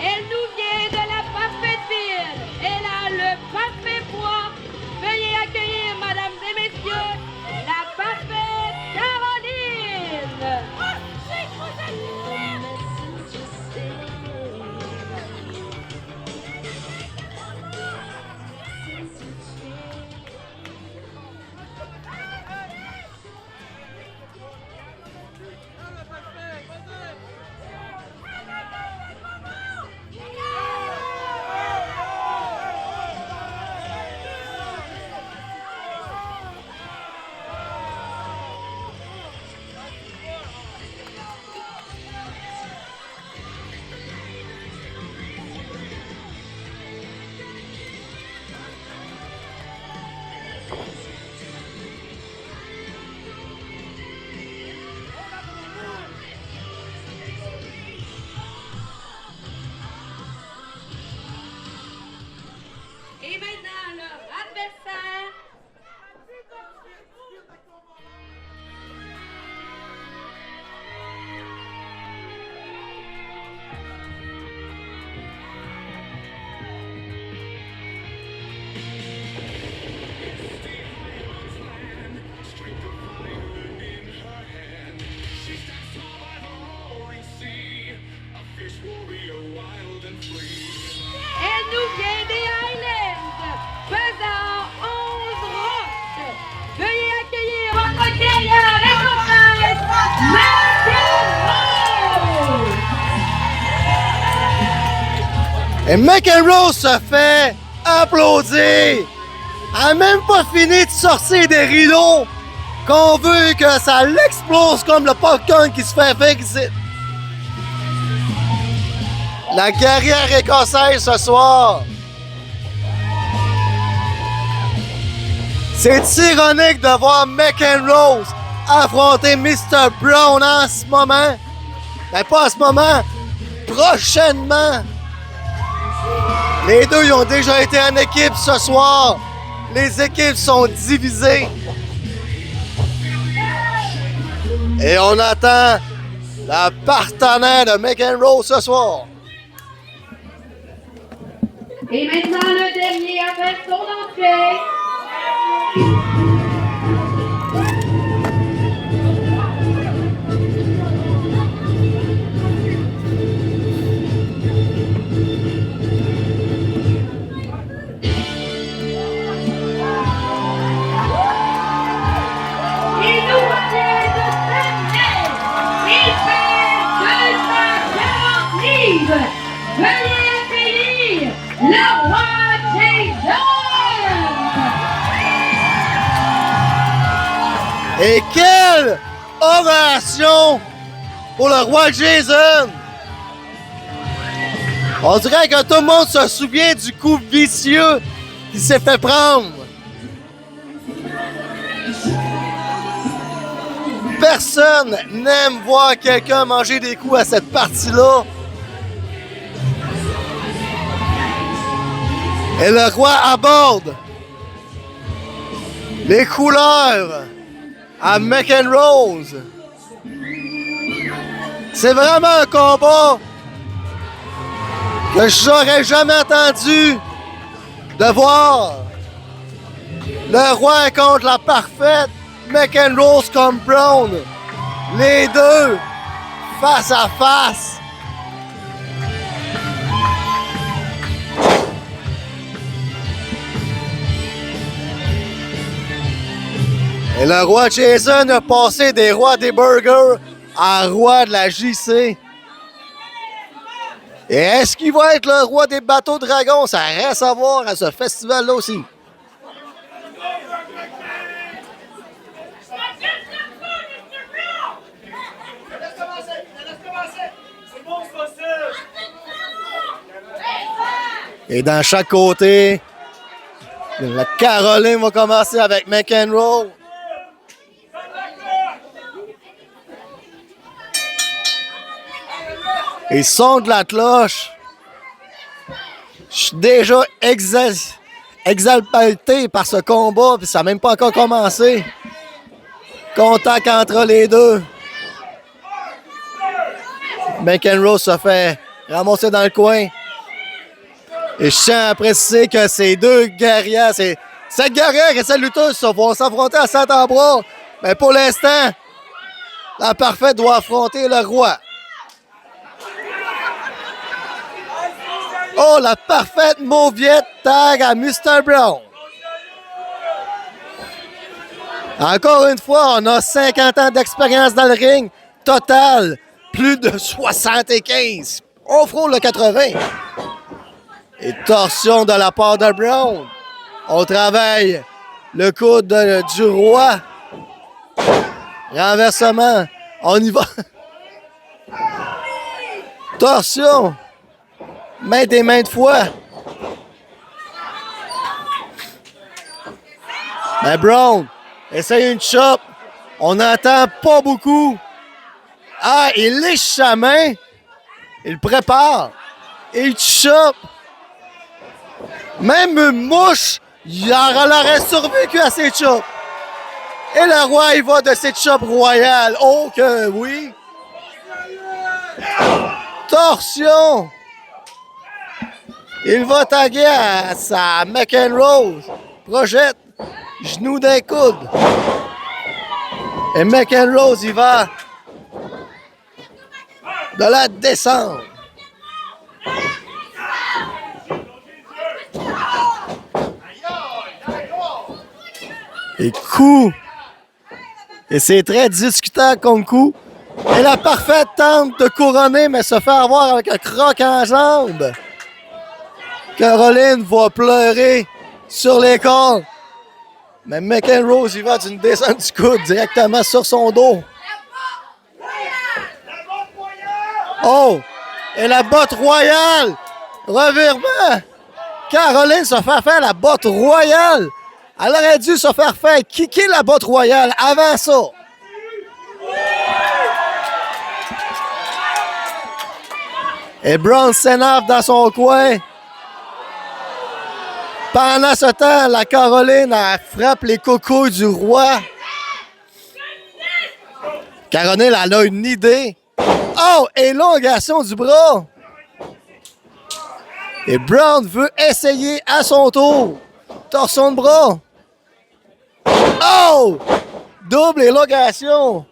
[SPEAKER 3] Elle nous vient de la parfaite ville. Elle a le parfait poids. Veuillez accueillir, mesdames et messieurs, la parfaite Caroline. Et maintenant, leur adversaire. Elle nous vient des Highlands, pesant 11 roches. Veuillez accueillir votre carrière récompense, McEnroe!
[SPEAKER 1] Et McEnroe se fait applaudir. Elle a même pas fini de sortir des rideaux qu'on veut que ça l'explose comme le popcorn qui se fait avec ici. La guerrière écossaise ce soir. C'est ironique de voir McEnroe affronter Mr. Brown en ce moment. Ben pas en ce moment, prochainement. Les deux ils ont déjà été en équipe ce soir. Les équipes sont divisées. Et on attend la partenaire de McEnroe ce soir.
[SPEAKER 3] Et maintenant, le dernier à faire son entrée. Il nous vient de Sydney. Il fait 240 livres. Veuillez accueillir le roi Jason.
[SPEAKER 1] Et quelle ovation pour le roi Jason! On dirait que tout le monde se souvient du coup vicieux qu'il s'est fait prendre. Personne n'aime voir quelqu'un manger des coups à cette partie-là. Et le roi aborde les couleurs à McEnroe. C'est vraiment un combat que j'aurais jamais attendu de voir. Le roi contre la parfaite McEnroe comme Brown. Les deux face à face. Et le roi Jason a passé des rois des burgers à roi de la JC. Et est-ce qu'il va être le roi des bateaux dragons? Ça reste à voir à ce festival-là aussi. Et dans chaque côté, la Caroline va commencer avec McEnroe. Et son de la cloche. Je suis déjà exalté par ce combat, puis ça n'a même pas encore commencé. Contact entre les deux. McEnroe se fait ramasser dans le coin. Et je tiens à préciser que ces deux guerrières, cette guerrière et cette lutteuse vont s'affronter à Saint-Ambroise. Mais pour l'instant, la parfaite doit affronter le roi. Oh, la parfaite mauviette tag à Mr. Brown. Encore une fois, on a 50 ans d'expérience dans le ring. Total, plus de 75. On frôle le 80. Et torsion de la part de Brown. On travaille le coude du roi. Renversement. On y va. Torsion. Maintes et maintes fois. Mais Brown essaye une chop. On n'entend pas beaucoup. Ah, il liche sa main. Il prépare. Il chope. Même une mouche, il aurait survécu à ses chops. Et le roi, il va de ses chops royales. Oh que oui. Torsion. Il va taguer à sa McEnroe. Projette. Genou d'un coude. Et McEnroe, il va de la descendre. Et coup. Et c'est très discutable comme coup. Et la parfaite tente de couronner, mais se fait avoir avec un croc en jambe. Caroline va pleurer sur les cordes. Mais McEnroe, il va d'une descente du coude directement sur son dos. Oh! Et la botte royale! Revirement! Caroline se fait faire la botte royale! Elle aurait dû se faire kicker la botte royale avant ça. Et Brown s'énerve dans son coin. Pendant ce temps, la Caroline elle frappe les cocos du roi. Caroline, elle a une idée. Oh! Élongation du bras. Et Brown veut essayer à son tour. Torsion de bras. Oh! Double élongation.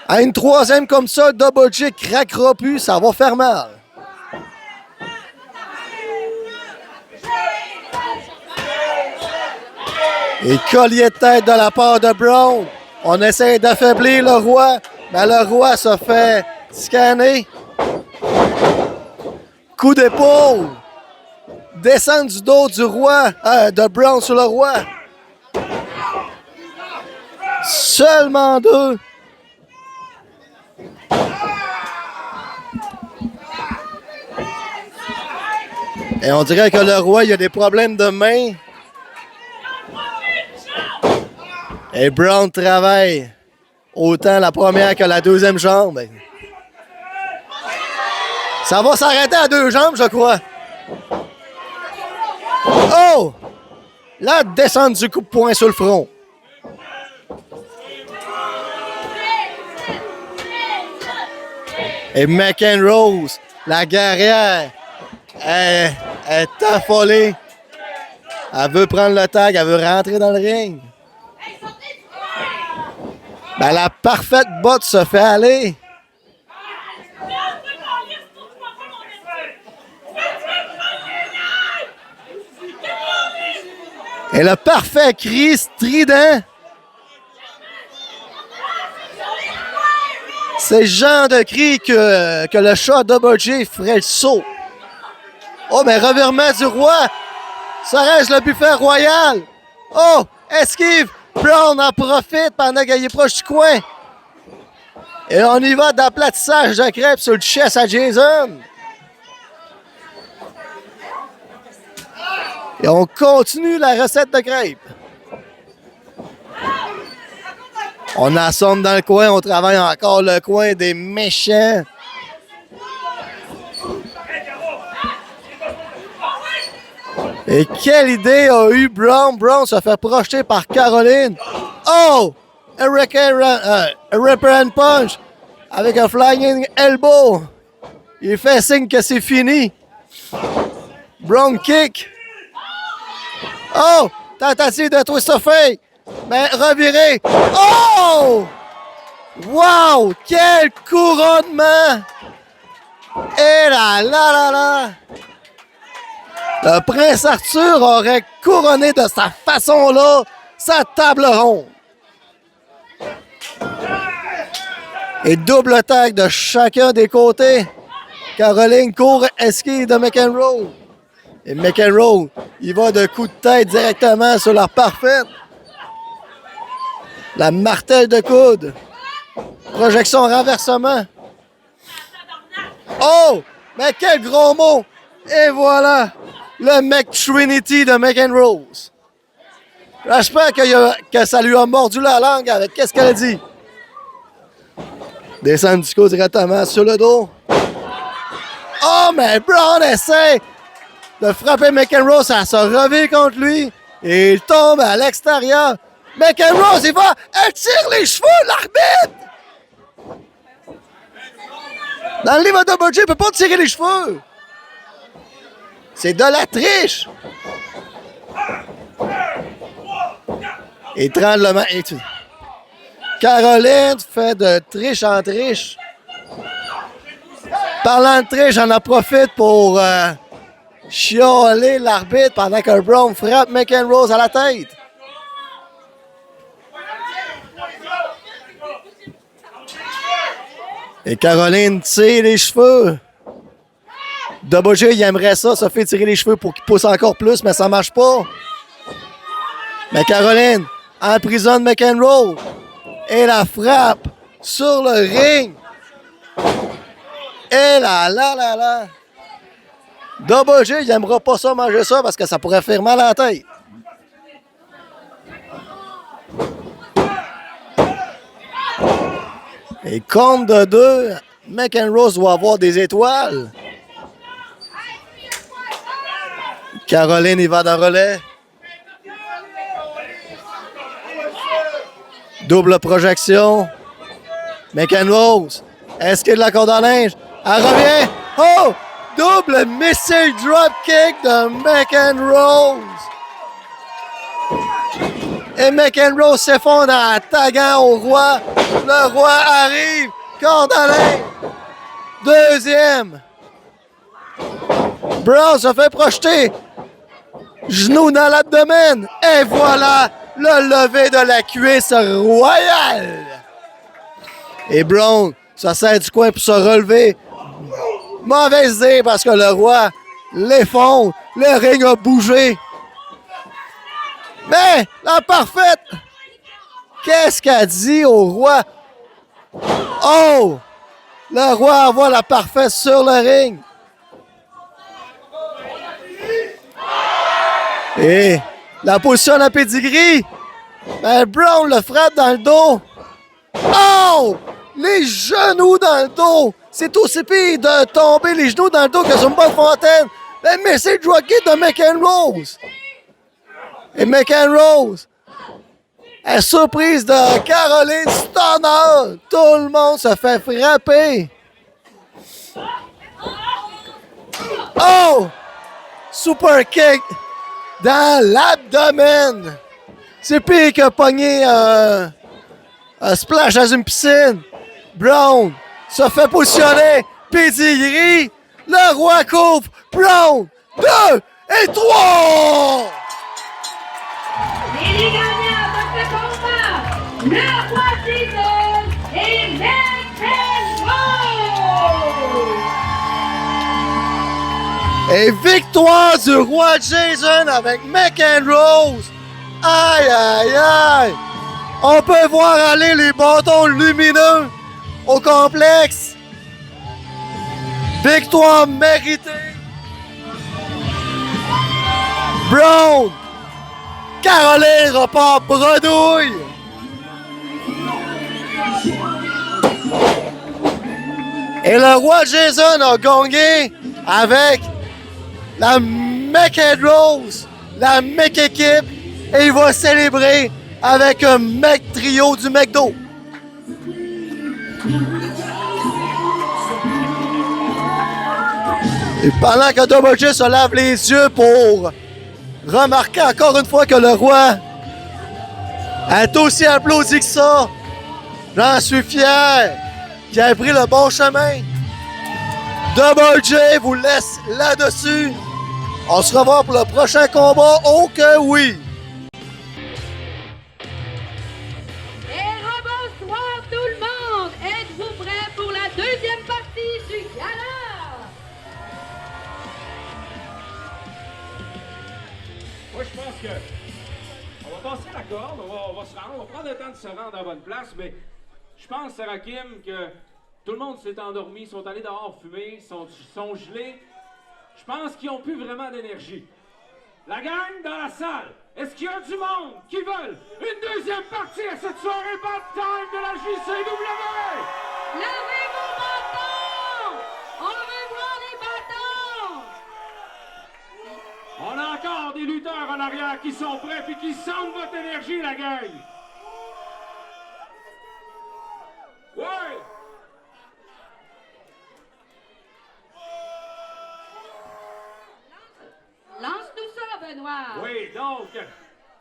[SPEAKER 1] À une troisième comme ça, double J craquera plus, ça va faire mal. Et collier de tête de la part de Brown. On essaie d'affaiblir le roi, mais le roi se fait scanner. Coup d'épaule. Descendre du dos du roi, de Brown sur le roi. Seulement deux. Et on dirait que le roi, il a des problèmes de main. Et Brown travaille autant la première que la deuxième jambe. Ça va s'arrêter à deux jambes, je crois. Oh! La descente du coup de poing sur le front. Et McEnroe, la guerrière, elle est affolée. Elle veut prendre le tag, elle veut rentrer dans le ring. Ben, la parfaite botte se fait aller. Et le parfait cri strident. C'est le genre de cri que le chat Double J ferait le saut. Oh, mais revirement du roi. Serait-ce le buffet royal? Oh, esquive. Brown en profite pendant qu'il est proche du coin. Et on y va d'aplatissage de crêpes sur le chest à Jason. Et on continue la recette de crêpes. On assomme dans le coin, on travaille encore le coin des méchants. Et quelle idée a eu Brown? Brown se fait projeter par Caroline. Oh! A Ripper Punch avec un Flying Elbow. Il fait signe que c'est fini. Brown kick. Oh! Tentative de twist of fate. Mais reviré. Oh! Wow! Quel couronnement! Et là là là là! Le prince Arthur aurait couronné de cette façon-là sa table ronde. Et double tag de chacun des côtés. Caroline court, esquive de McEnroe. Et McEnroe, il va de coup de tête directement sur la parfaite. La martèle de coude. Projection renversement. Oh! Mais quel gros mot! Et voilà! Le McTrinity de McEnroe. J'espère que ça lui a mordu la langue avec qu'est-ce qu'elle dit. Descend du coup directement sur le dos. Oh, mais Brown essaie de frapper McEnroe, ça se revient contre lui. Et il tombe à l'extérieur. McEnroe, il va, elle tire les cheveux, l'arbitre! Dans le livre de Double J, il ne peut pas tirer les cheveux. C'est de la triche. Étranglement. Caroline fait de triche en triche. Parlant de triche, j'en en profite pour chialer l'arbitre pendant que Brown frappe McEnroe à la tête. Et Caroline tire les cheveux. Double J, il aimerait ça, se fait tirer les cheveux pour qu'il pousse encore plus, mais ça marche pas. Mais Caroline emprisonne McEnroe et la frappe sur le ring. Et là, là, là, là. Double J, il n'aimera pas ça, manger ça, parce que ça pourrait faire mal à la tête. Et compte de deux, McEnroe doit avoir des étoiles. Caroline, il va dans le relais. Double projection. McEnroe, est-ce qu'il y a de la corde en linge? Elle revient. Oh! Double missile dropkick de McEnroe. Et McEnroe s'effondre en taguant au roi. Le roi arrive. Corde en linge. Deuxième. Brown se fait projeter. Genou dans l'abdomen. Et voilà le lever de la cuisse royale. Et Brown se sert du coin pour se relever. Mauvaise idée parce que le roi l'effondre. Le ring a bougé. Mais la parfaite, qu'est-ce qu'elle dit au roi? Oh! Le roi envoie la parfaite sur le ring. Et la position de la pedigree. Ben Brown le frappe dans le dos. Oh! Les genoux dans le dos. C'est aussi pire de tomber les genoux dans le dos que sur une bonne fontaine. Mais c'est le dropkick de McEnroe. Et McEnroe est surprise de Caroline Stunner. Tout le monde se fait frapper. Oh! Super kick dans l'abdomen. C'est pire que pogner un splash dans une piscine. Brown se fait positionner. Pedigree. Le roi couvre. Brown. 2 et 3.
[SPEAKER 3] Et les gagnants de ce combat, le roi Jason et McEnroe.
[SPEAKER 1] Et victoire du roi Jason avec McEnroe. Aïe, aïe, aïe. On peut voir aller les bâtons lumineux au complexe. Victoire méritée. Brown. Caroline repart bredouille. Et le roi Jason a gagné avec la McHead Rose, la Mec Équipe, et il va célébrer avec un Mec Trio du McDo. Et pendant que Double J se lave les yeux pour remarquer encore une fois que le roi est aussi applaudi que ça, j'en suis fier qu'il ait pris le bon chemin. Double J vous laisse là-dessus. On se revoit pour le prochain combat. Oh que oui!
[SPEAKER 3] Et rebonsoir tout le monde! Êtes-vous prêts pour la deuxième partie du gala?
[SPEAKER 2] Moi, je pense que on va passer la corde, on va se rendre, on va prendre le temps de se rendre à la bonne place, mais je pense, Sarah Kim, que tout le monde s'est endormi, sont allés dehors fumer, sont gelés. Je pense qu'ils n'ont plus vraiment d'énergie. La gang dans la salle, est-ce qu'il y a du monde qui veulent une deuxième partie à cette soirée Bad Time de la JCW?
[SPEAKER 3] Levez vos bâtons! On veut voir les bâtons!
[SPEAKER 2] On a encore des lutteurs en arrière qui sont prêts et qui sentent votre énergie, la gang. Ouais!
[SPEAKER 3] Lance-nous ça, Benoît!
[SPEAKER 2] Oui, donc,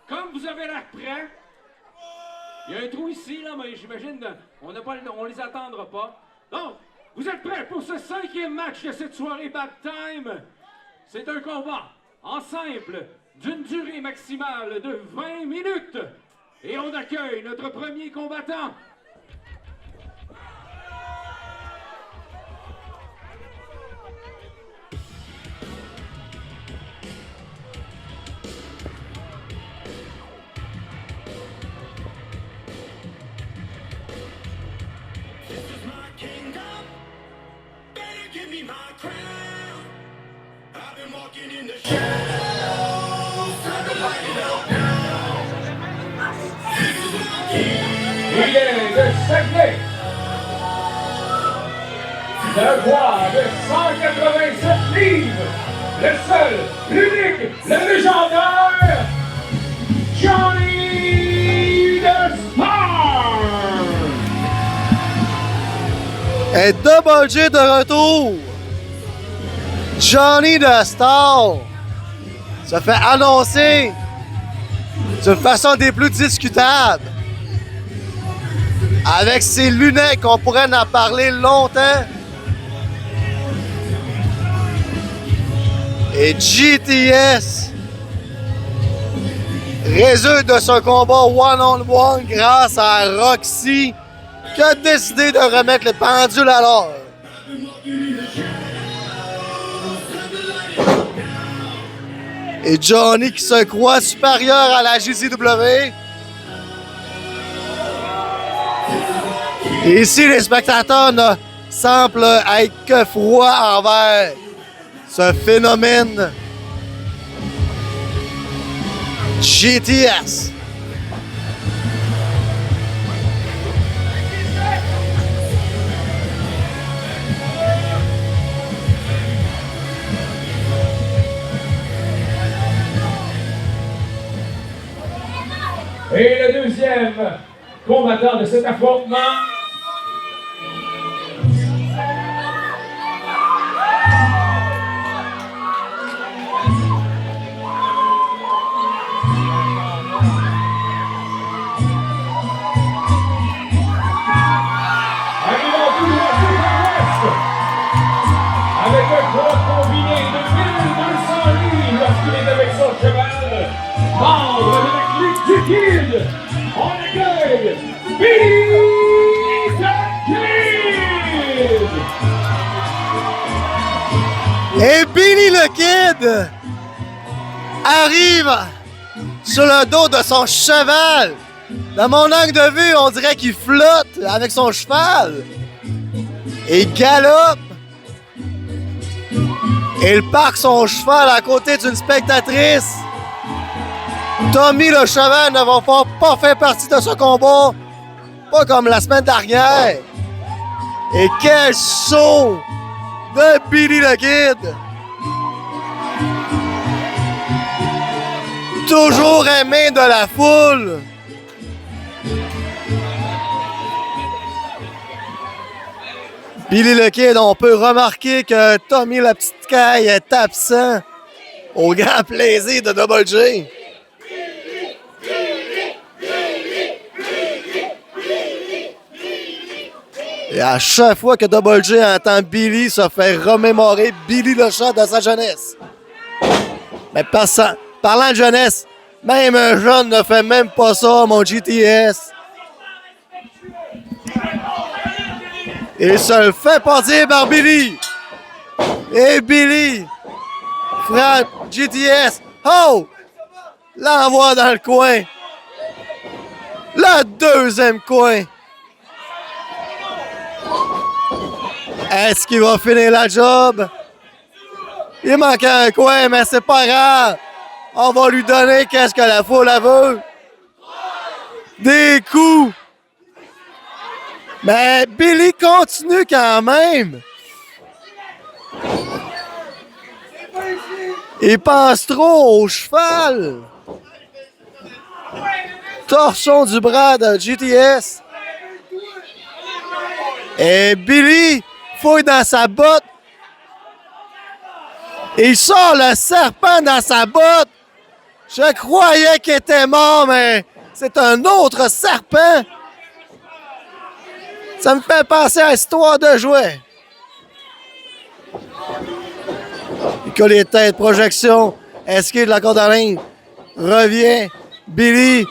[SPEAKER 2] comme vous avez l'air prêts, il y a un trou ici, là, mais j'imagine on les attendra pas. Donc, vous êtes prêts pour ce 5e match de cette soirée Bad Time? C'est un combat en simple d'une durée maximale de 20 minutes. Et on accueille notre premier combattant. Il est de Saguenay, le poids de 187 livres, le seul, l'unique, le légendaire, Johnny the Star!
[SPEAKER 1] Et Double J de retour. Johnny the Star se fait annoncer d'une façon des plus discutables. Avec ses lunettes qu'on pourrait en parler longtemps. Et GTS résulte de ce combat one-on-one grâce à Roxy qui a décidé de remettre les pendules à l'heure. Et Johnny qui se croit supérieur à la JCW. Et ici, les spectateurs ne semblent être que froids envers ce phénomène GTS.
[SPEAKER 2] Et le deuxième combattant de cet affrontement. Arrivant tout droit sur l'ouest, avec un poids combiné de 1200 livres lorsqu'il est avec son cheval, membre de la clique du Kid, on accueille Billy the Kid!
[SPEAKER 1] Et Billy le Kid arrive sur le dos de son cheval. Dans mon angle de vue, on dirait qu'il flotte avec son cheval. Et il galope. Et il parque son cheval à côté d'une spectatrice. Tommy le cheval ne va pas faire partie de ce combat. Pas comme la semaine dernière. Et quel saut de Billy le Kid! Toujours aimé de la foule. Billy le Kid, on peut remarquer que Tommy la petite caille est absent au grand plaisir de Double J. Et à chaque fois que Double J entend Billy se faire remémorer Billy le chat de sa jeunesse. Mais parlant de jeunesse, même un jeune ne fait même pas ça, mon GTS. Il se le fait pas dire par Billy. Et Billy frappe GTS. Oh! L'envoie dans le coin. Le deuxième coin. Est-ce qu'il va finir la job? Il manque un coin, mais c'est pas grave. On va lui donner qu'est-ce que la foule veut. Des coups. Mais Billy continue quand même. Il pense trop au cheval. Torsion du bras de GTS. Et Billy fouille dans sa botte. Il sort le serpent dans sa botte. Je croyais qu'il était mort, mais c'est un autre serpent. Ça me fait penser à l'histoire de jouets. Il colle les têtes, projection, esquive de la corde à ligne, revient, Billy,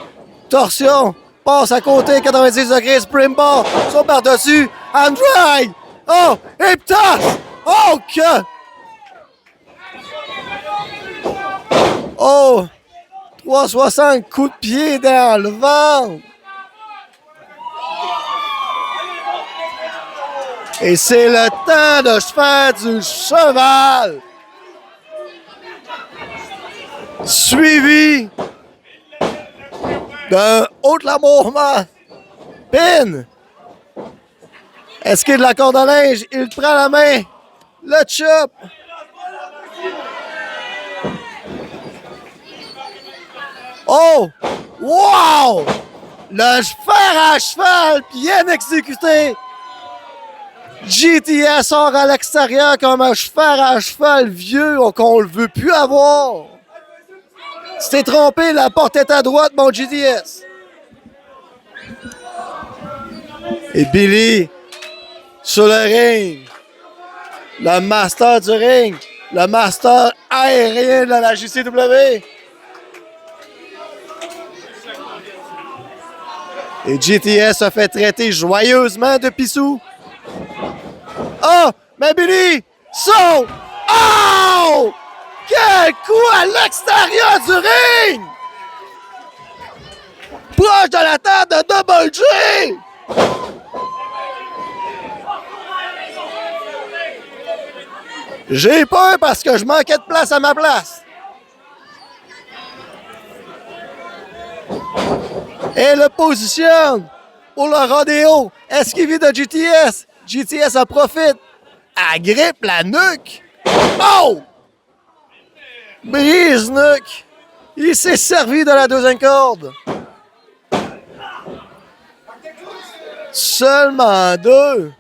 [SPEAKER 1] torsion, passe à côté, 90 degrés, springboard, saut par-dessus, and drive. Oh, et putain! Oh, que! Oh! 360 coups de pied dans le ventre! Et c'est le temps de se faire du cheval! Suivi d'un haut de l'amourement. Pin! Est-ce qu'il y a de la corde à linge? Il prend la main. Le chop! Oh! Wow! Le fer à cheval bien exécuté! GTS sort à l'extérieur comme un fer à cheval vieux qu'on ne veut plus avoir. Tu t'es trompé, la porte est à droite, mon GTS. Et Billy, sur le ring, le master du ring, le master aérien de la JCW. Et GTS se fait traiter joyeusement de pissou. Oh, mais Billy, saute! Oh! Quel coup à l'extérieur du ring! Proche de la tête de Double J! J'ai peur parce que je manquais de place à ma place. Et le positionne pour le rodéo. Esquivé de GTS. GTS en profite. Agrippe la nuque. Oh! Brise nuque. Il s'est servi de la deuxième corde. Seulement deux.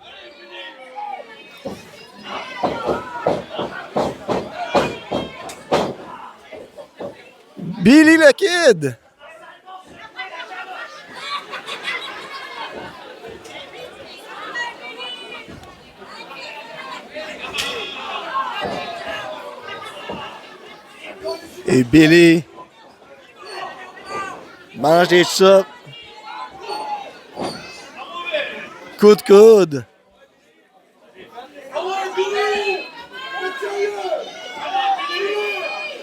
[SPEAKER 1] Billy le Kid. Et Billy mange des chops. Coup de coude.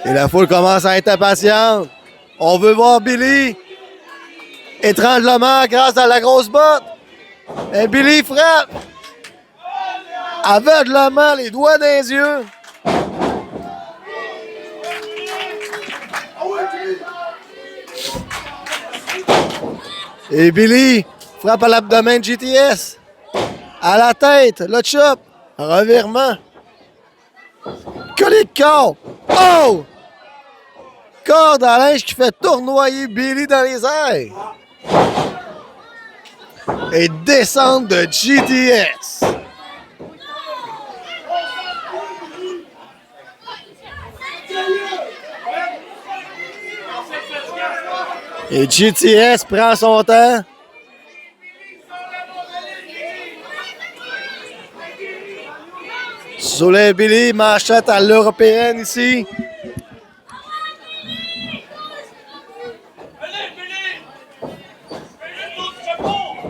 [SPEAKER 1] Et la foule commence à être impatiente. On veut voir Billy. Étranglement, grâce à la grosse botte. Et Billy frappe. Aveuglement, les doigts dans les yeux. Et Billy Frappe à l'abdomen de GTS. À la tête, le chop. Revirement. Collier de corps. Oh! Corde à linge qui fait tournoyer Billy dans les airs. Et descente de GTS. Et GTS prend son temps. Soulève Billy, manchette à l'européenne ici.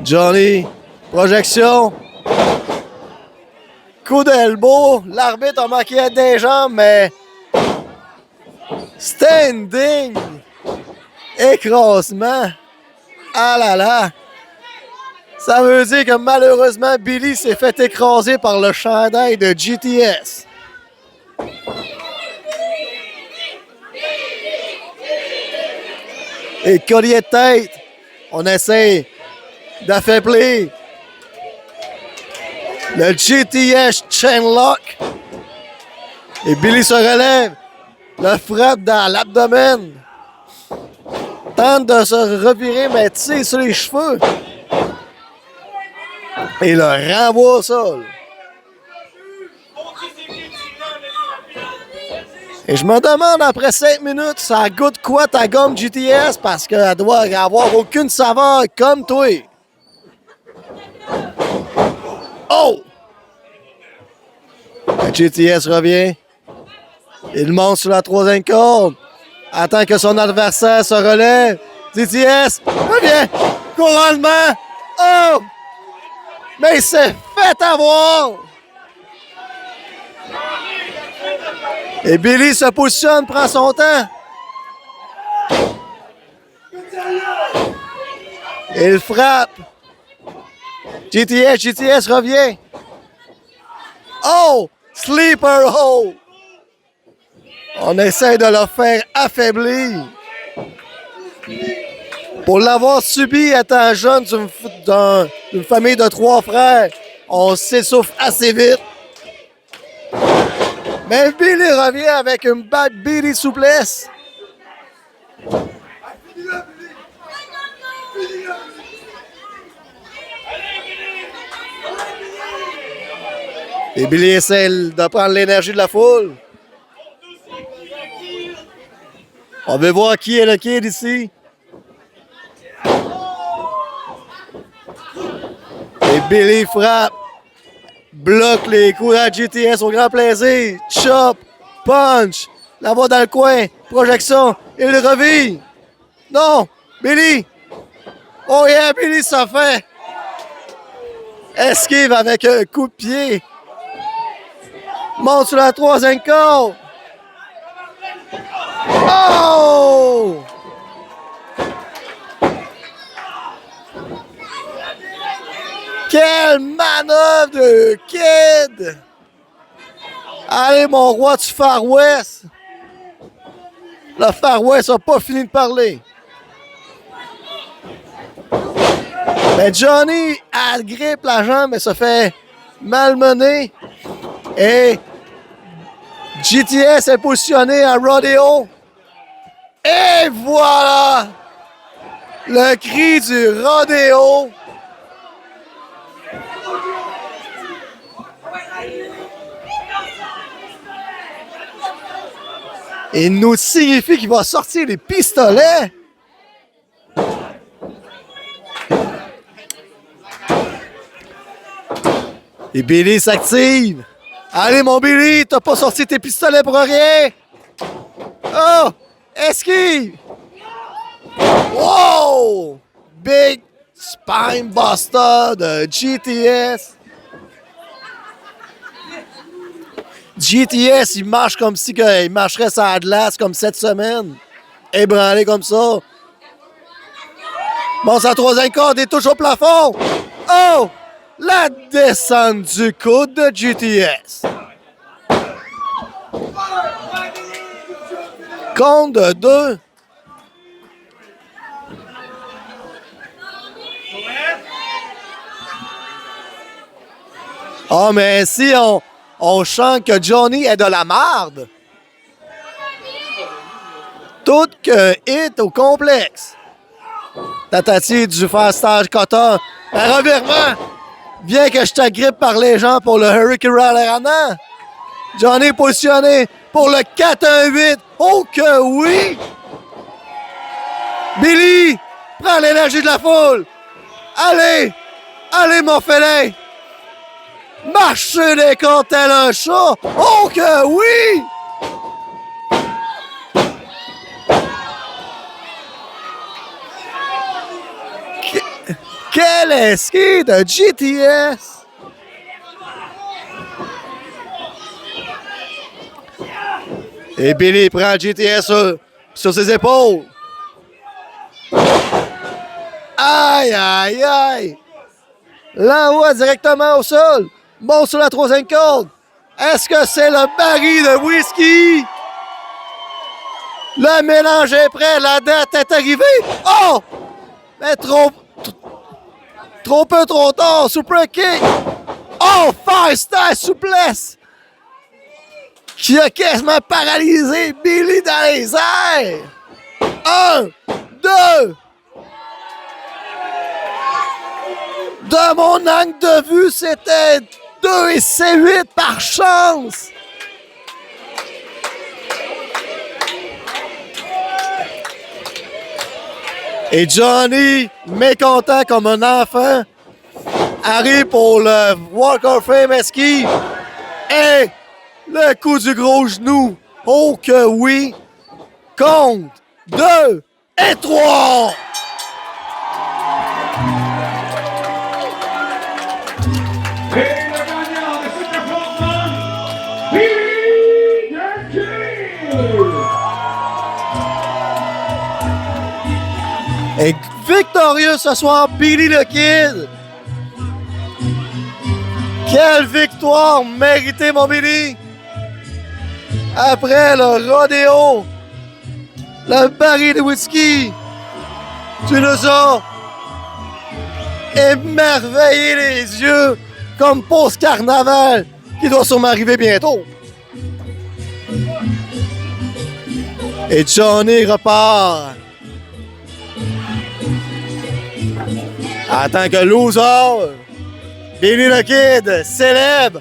[SPEAKER 1] Johnny, projection. Coup d'elbow. L'arbitre a manqué des jambes, mais standing. Écrasement. Ah là là. Ça veut dire que malheureusement, Billy s'est fait écraser par le chandail de GTS. Et collier de tête. On essaie d'affaiblir le GTS Chainlock. Et Billy se relève. Le frappe dans l'abdomen. Tente de se revirer, mais tire sur les cheveux. Et le renvoie au sol. Et je me demande, après 5 minutes, ça goûte quoi ta gomme GTS? Parce qu'elle doit avoir aucune saveur comme toi. Oh! Le GTS revient. Il monte sur la troisième corde. Attend que son adversaire se relève. GTS revient. Couronnement. Oh! Mais il s'est fait avoir! Et Billy se positionne, prend son temps. Il frappe. GTS revient. Oh! Sleeper hold! On essaie de le faire affaiblir. Pour l'avoir subi étant jeune d'une famille de 3 frères, on s'essouffle assez vite. Mais Billy revient avec une batte Billy souplesse. Et Billy essaie de prendre l'énergie de la foule. On veut voir qui est le kid ici. Et Billy frappe. Bloque les coups à GTS au grand plaisir. Chop. Punch. La voix dans le coin. Projection. Il revit. Non. Billy. Oh yeah, Billy ça fait. Esquive avec un coup de pied. Monte sur la troisième corde. Oh! Quelle manœuvre de kid! Allez, mon roi du Far West! Le Far West n'a pas fini de parler. Mais Johnny agrippe la jambe et se fait malmener. Et GTS est positionné à Rodeo. Et voilà! Le cri du Rodeo. Il nous signifie qu'il va sortir les pistolets. Et Billy s'active. Allez, mon Billy, t'as pas sorti tes pistolets pour rien. Oh! Esquive! Wow! Big spine buster de GTS. GTS, il marche comme si il marcherait sur la glace comme cette semaine. Ébranlé comme ça. Bon, sa troisième corde est toujours au plafond. Oh! La descente du coude de GTS. Compte de 2. Oh, mais si on chante que Johnny est de la marde. Tout que hit au complexe. Tentative du faire stage coton. Un revirement. Bien que je t'agrippe par les gens pour le Hurricane Rallarana. Johnny est positionné pour le 4-1-8. Oh que oui! Billy, prends l'énergie de la foule. Allez, allez mon félin. Marchez des comptes tel un chat. Oh que oui! Quel esquisse de GTS! Et Billy prend le GTS sur ses épaules. Aïe, aïe, aïe! L'envoie directement au sol. Bon sur la troisième corde. Est-ce que c'est le baril de whisky? Le mélange est prêt. La date est arrivée. Oh! Mais trop peu trop tard. Super kick. Oh! Fire Star souplesse. Qui a quasiment paralysé Billy dans les airs. 1, 2. De mon angle de vue, c'était 2 et C8 par chance. Et Johnny, mécontent comme un enfant, arrive pour le Walk of Fame esquive. Et le coup du gros genou. Oh que oui. Compte 2 et 3.
[SPEAKER 2] Et le gagnant de cette performance, Billy the Kid!
[SPEAKER 1] Et victorieux ce soir, Billy the Kid. Quelle victoire méritée, mon Billy. Après le rodéo, le baril de whisky, tu nous as émerveillé les yeux comme post-carnaval qui doit sûrement arriver bientôt. Et Johnny repart. En tant que loser, Billy the Kid, célèbre,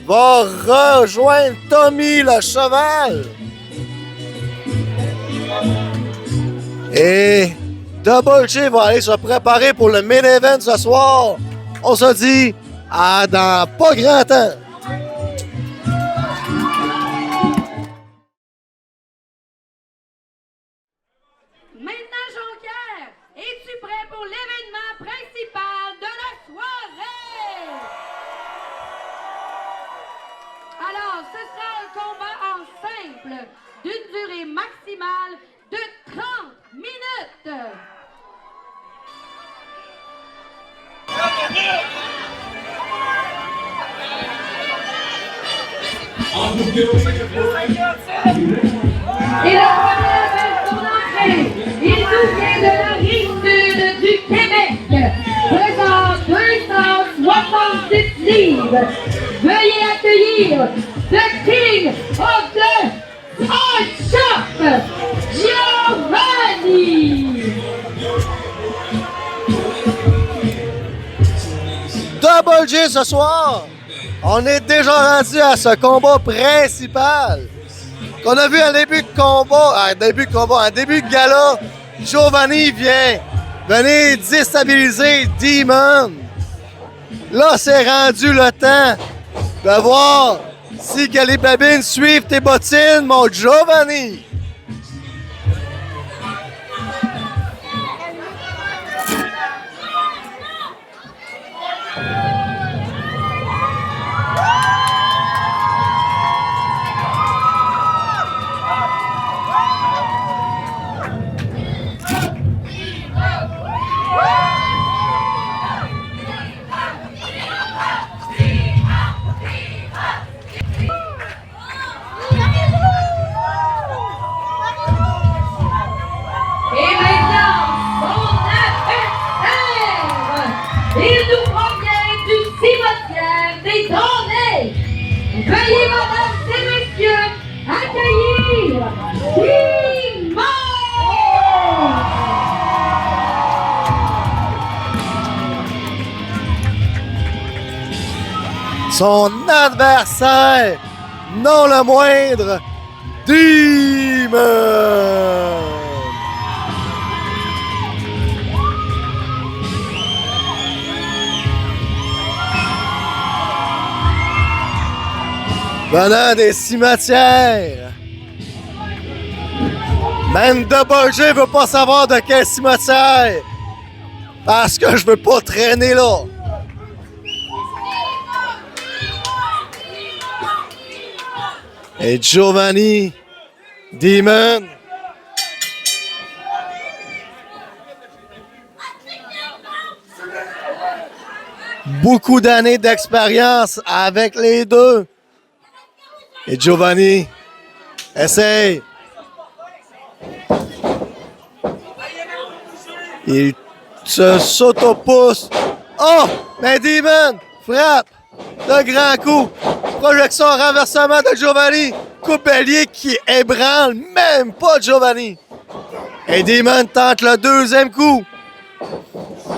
[SPEAKER 1] va rejoindre Tommy le cheval. Et Double J va aller se préparer pour le main event ce soir. On se dit à dans pas grand temps.
[SPEAKER 3] Maintenant, Jonquière, es-tu prêt pour l'événement principal de la soirée? Alors, ce sera un combat en simple d'une durée maximale de 30 minutes. Et la première personne d'entrée, il nous vient de la rive sud du Québec, pesant 266 livres. Veuillez accueillir the King of the Hard Shop, Giovanni!
[SPEAKER 1] Double J ce soir, on est déjà rendu à ce combat principal. Qu'on a vu en début de combat, en début de gala, Giovanni vient venir déstabiliser Demon. Là, c'est rendu le temps de voir si que les babines suivent tes bottines, mon Giovanni.
[SPEAKER 3] Et maintenant, son adversaire, il nous provient
[SPEAKER 1] son adversaire, non le moindre, Demon! Venant des cimetières. Même Double J veut pas savoir de quel cimetière. Parce que je veux pas traîner là. Et Giovanni, Demon. Beaucoup d'années d'expérience avec les deux. Et Giovanni, essaye. Il se s'autopousse. Oh! Mais Demon frappe de grand coup. Projection renversement de Giovanni. Coup bélier qui ébranle même pas Giovanni. Et Demon tente le deuxième coup.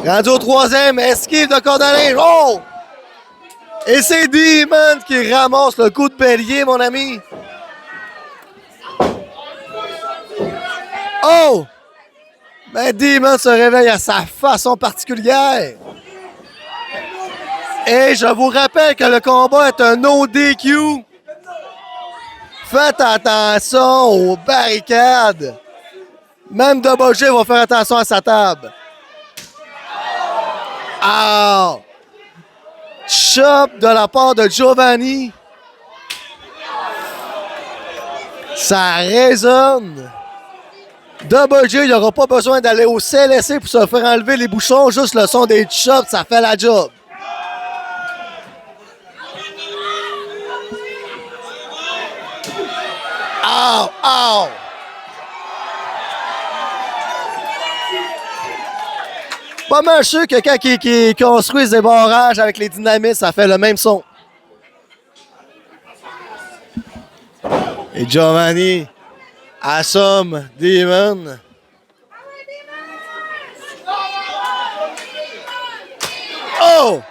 [SPEAKER 1] Rendu au troisième, esquive de corde à linge. Oh! Et c'est Demon qui ramasse le coup de bélier, mon ami. Oh! Mais Demon se réveille à sa façon particulière. Et je vous rappelle que le combat est un ODQ. Faites attention aux barricades. Même Double J va faire attention à sa table. Ah! Chop de la part de Giovanni. Ça résonne. Double J, il n'aura pas besoin d'aller au CLSC pour se faire enlever les bouchons. Juste le son des chops, ça fait la job. Ow! Ow! Pas mal sûr que quand ils construisent des barrages avec les dynamites, ça fait le même son. Et Giovanni assomme Demon. Oh!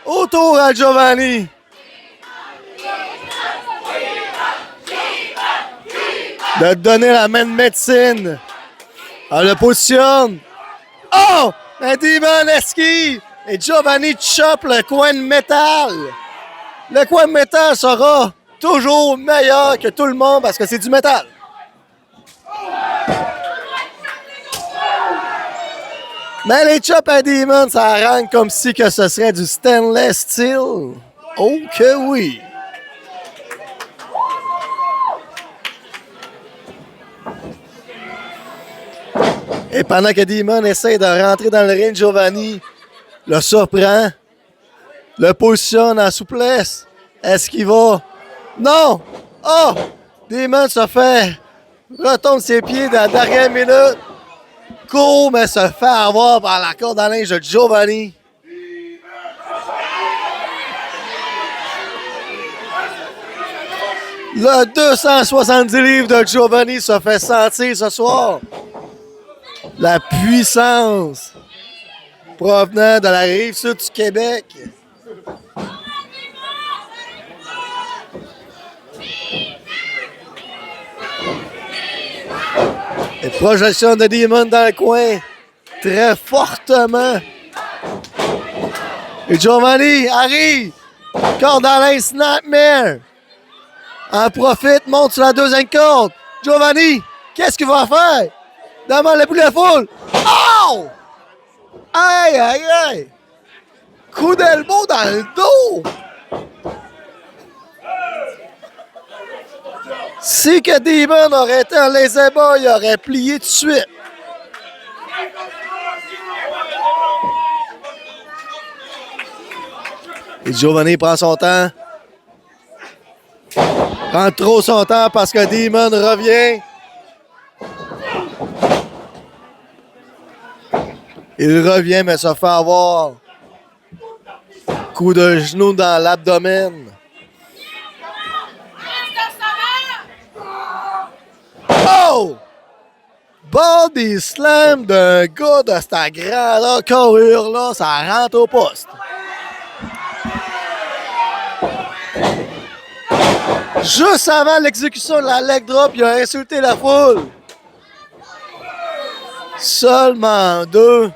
[SPEAKER 1] Autour à Giovanni. De donner la même médecine. On le positionne. Oh! Un Demon esquive. Et Giovanni chope le coin de métal. Le coin de métal sera toujours meilleur que tout le monde parce que c'est du métal. Mais les chops à Demon, ça arrange comme si que ce serait du stainless steel. Oh que oui! Et pendant que Demon essaie de rentrer dans le ring, Giovanni le surprend, le positionne en souplesse. Est-ce qu'il va? Non! Oh! Demon se fait retombe ses pieds dans la dernière minute. Court, mais se fait avoir par la corde à linge de Giovanni. Le 270 livres de Giovanni se fait sentir ce soir. La puissance provenant de la rive sud du Québec. Et projection de Demon dans le coin, très fortement. Et Giovanni arrive, corde à linge Snapmare. En profite, monte sur la deuxième corde. Giovanni, qu'est-ce qu'il va faire? Demande le poulet foule. Oh! Aïe, aïe, aïe! Coup d'elbow dans le dos! Si que Demon aurait été un laser boy, il aurait plié tout de suite. Et Giovanni prend son temps. Prend trop son temps parce que Demon revient. Il revient, mais se fait avoir. Coup de genou dans l'abdomen. Oh! Body slam d'un gars de cette grande carrure-là, ça rentre au poste. Juste avant l'exécution de la leg drop, il a insulté la foule. Seulement 2.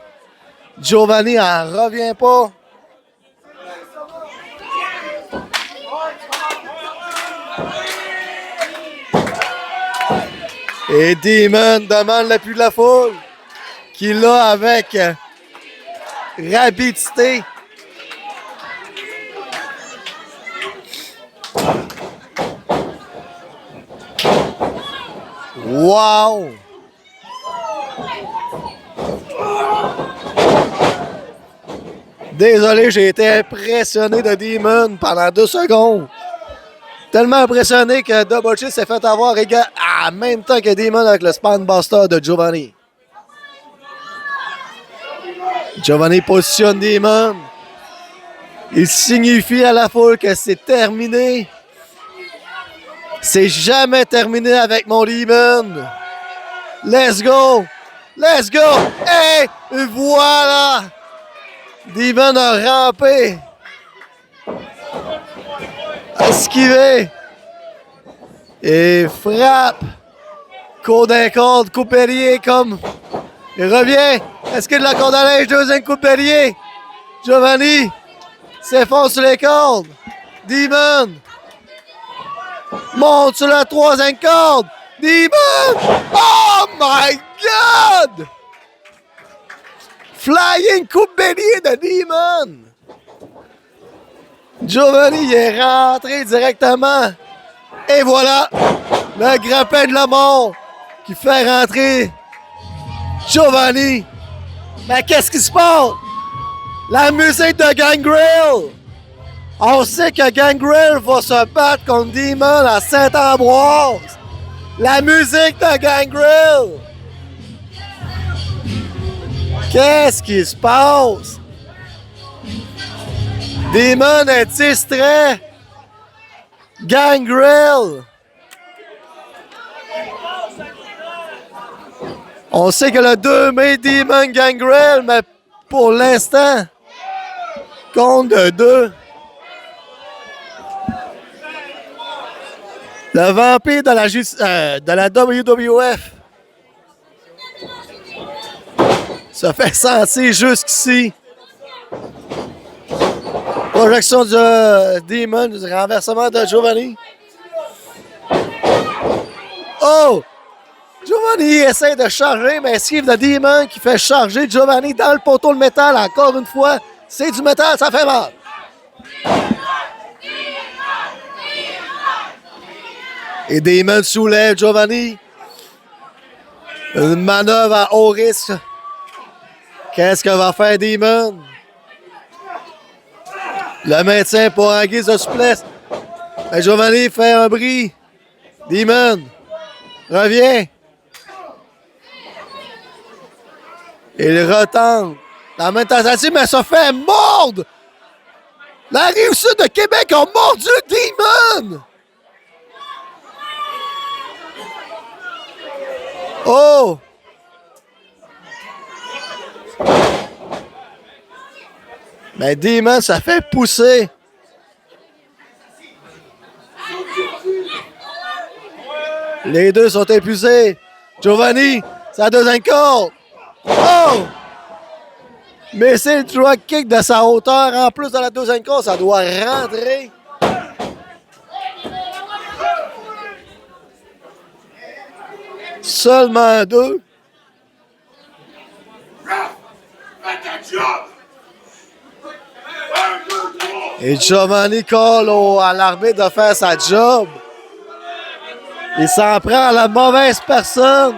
[SPEAKER 1] Giovanni en revient pas. Et Demon demande l'appui de la foule, qui l'a avec rapidité. Wow! Désolé, j'ai été impressionné de Demon pendant 2 secondes. Tellement impressionné que Double J s'est fait avoir en même temps que Demon avec le Spinebuster de Giovanni. Giovanni positionne Demon. Il signifie à la foule que c'est terminé. C'est jamais terminé avec mon Demon. Let's go! Let's go! Et voilà! Demon a rampé. Esquivé. Et frappe. Coup d'un corde, coup Perrier comme. Il revient. Est-ce qu'il a la corde à linge? Deuxième coup Perrier. Giovanni s'effonce sur les cordes. Demon monte sur la troisième corde. Demon! Oh my God! Flying coup bélier de Demon! Giovanni est rentré directement. Et voilà, le grappin de la mort qui fait rentrer Giovanni. Mais qu'est-ce qui se passe? La musique de Gangrel. On sait que Gangrel va se battre contre Demon à Saint-Ambroise. La musique de Gangrel. Qu'est-ce qui se passe? Demon est distrait. Gangrel. On sait que le 2 mai, Demon Gangrel, mais pour l'instant, compte de 2. Le vampire de la WWF se fait sentir jusqu'ici. Projection de Demon, du renversement de Giovanni. Oh! Giovanni essaie de charger, mais esquive de Demon qui fait charger Giovanni dans le poteau de métal. Encore une fois, c'est du métal, ça fait mal. Et Demon soulève Giovanni. Une manœuvre à haut risque. Qu'est-ce que va faire Demon? Le maintien pour en guise de souplesse. Et Giovanni fait un bris. Demon revient. Il retente. La main tentative, mais ça fait mordre. La Rive-Sud de Québec a mordu Demon. Oh! Mais Demon, ça fait pousser. Les deux sont épuisés. Giovanni, sa deuxième corde. Oh! Mais c'est le drop kick de sa hauteur. En plus de la deuxième corde, ça doit rentrer. Seulement 2. Et Giovanni colle à l'arbitre de faire sa job. Il s'en prend à la mauvaise personne.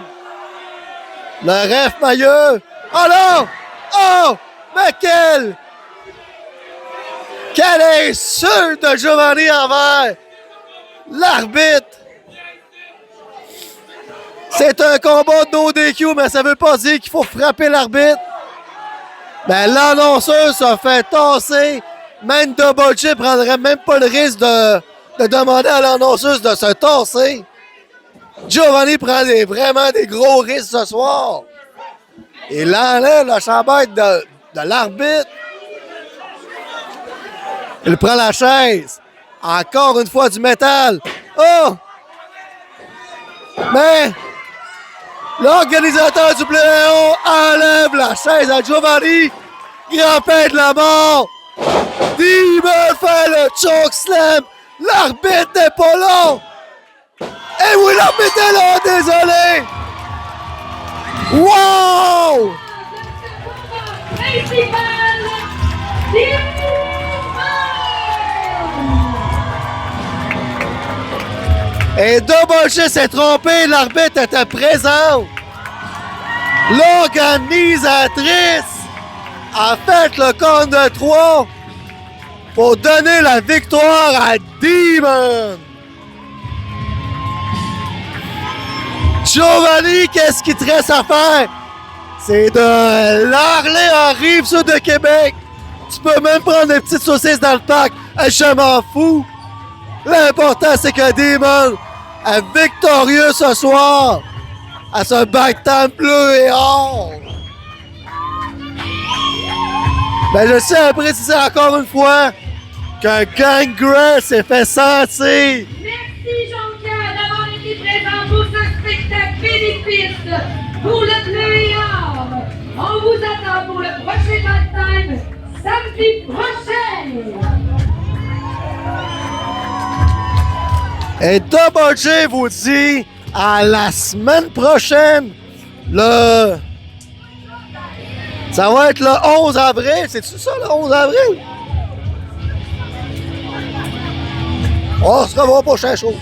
[SPEAKER 1] Le ref Mailleux. Oh non! Oh! Mais quelle insulte de Giovanni envers l'arbitre! C'est un combat de no DQ, mais ça veut pas dire qu'il faut frapper l'arbitre. Mais l'annonceur se fait tasser. Même Double J prendrait même pas le risque de demander à l'annonceuse de se tasser. Giovanni prend vraiment des gros risques ce soir. Il enlève le chandail de l'arbitre. Il prend la chaise. Encore une fois du métal. Oh! Mais l'organisateur du Pléon enlève la chaise à Giovanni. Grand-père de la mort. Demon fait le choke slam. L'arbitre n'est pas là. Et oui, l'arbitre est là, désolé. Wow!
[SPEAKER 3] Principal,
[SPEAKER 1] Et Double J s'est trompé, l'arbitre était présent. L'organisatrice a fait le compte de 3 pour donner la victoire à Demon. Giovanni, qu'est-ce qu'il te reste à faire? C'est de l'Harley en Rive-Sud de Québec. Tu peux même prendre des petites saucisses dans le parc. Je m'en fous. L'important, c'est que Demon est victorieux ce soir à ce back-time bleu et or. Ben, je sais à préciser encore une fois que Gangrel s'est fait sentir.
[SPEAKER 3] Merci Jean-Pierre d'avoir été présent pour ce spectacle bénéfice pour le Pléon. On vous attend pour le prochain back-time samedi prochain.
[SPEAKER 1] Et Double J vous dit à la semaine prochaine, ça va être le 11 avril. C'est-tu ça, le 11 avril? On se revoit au prochain show.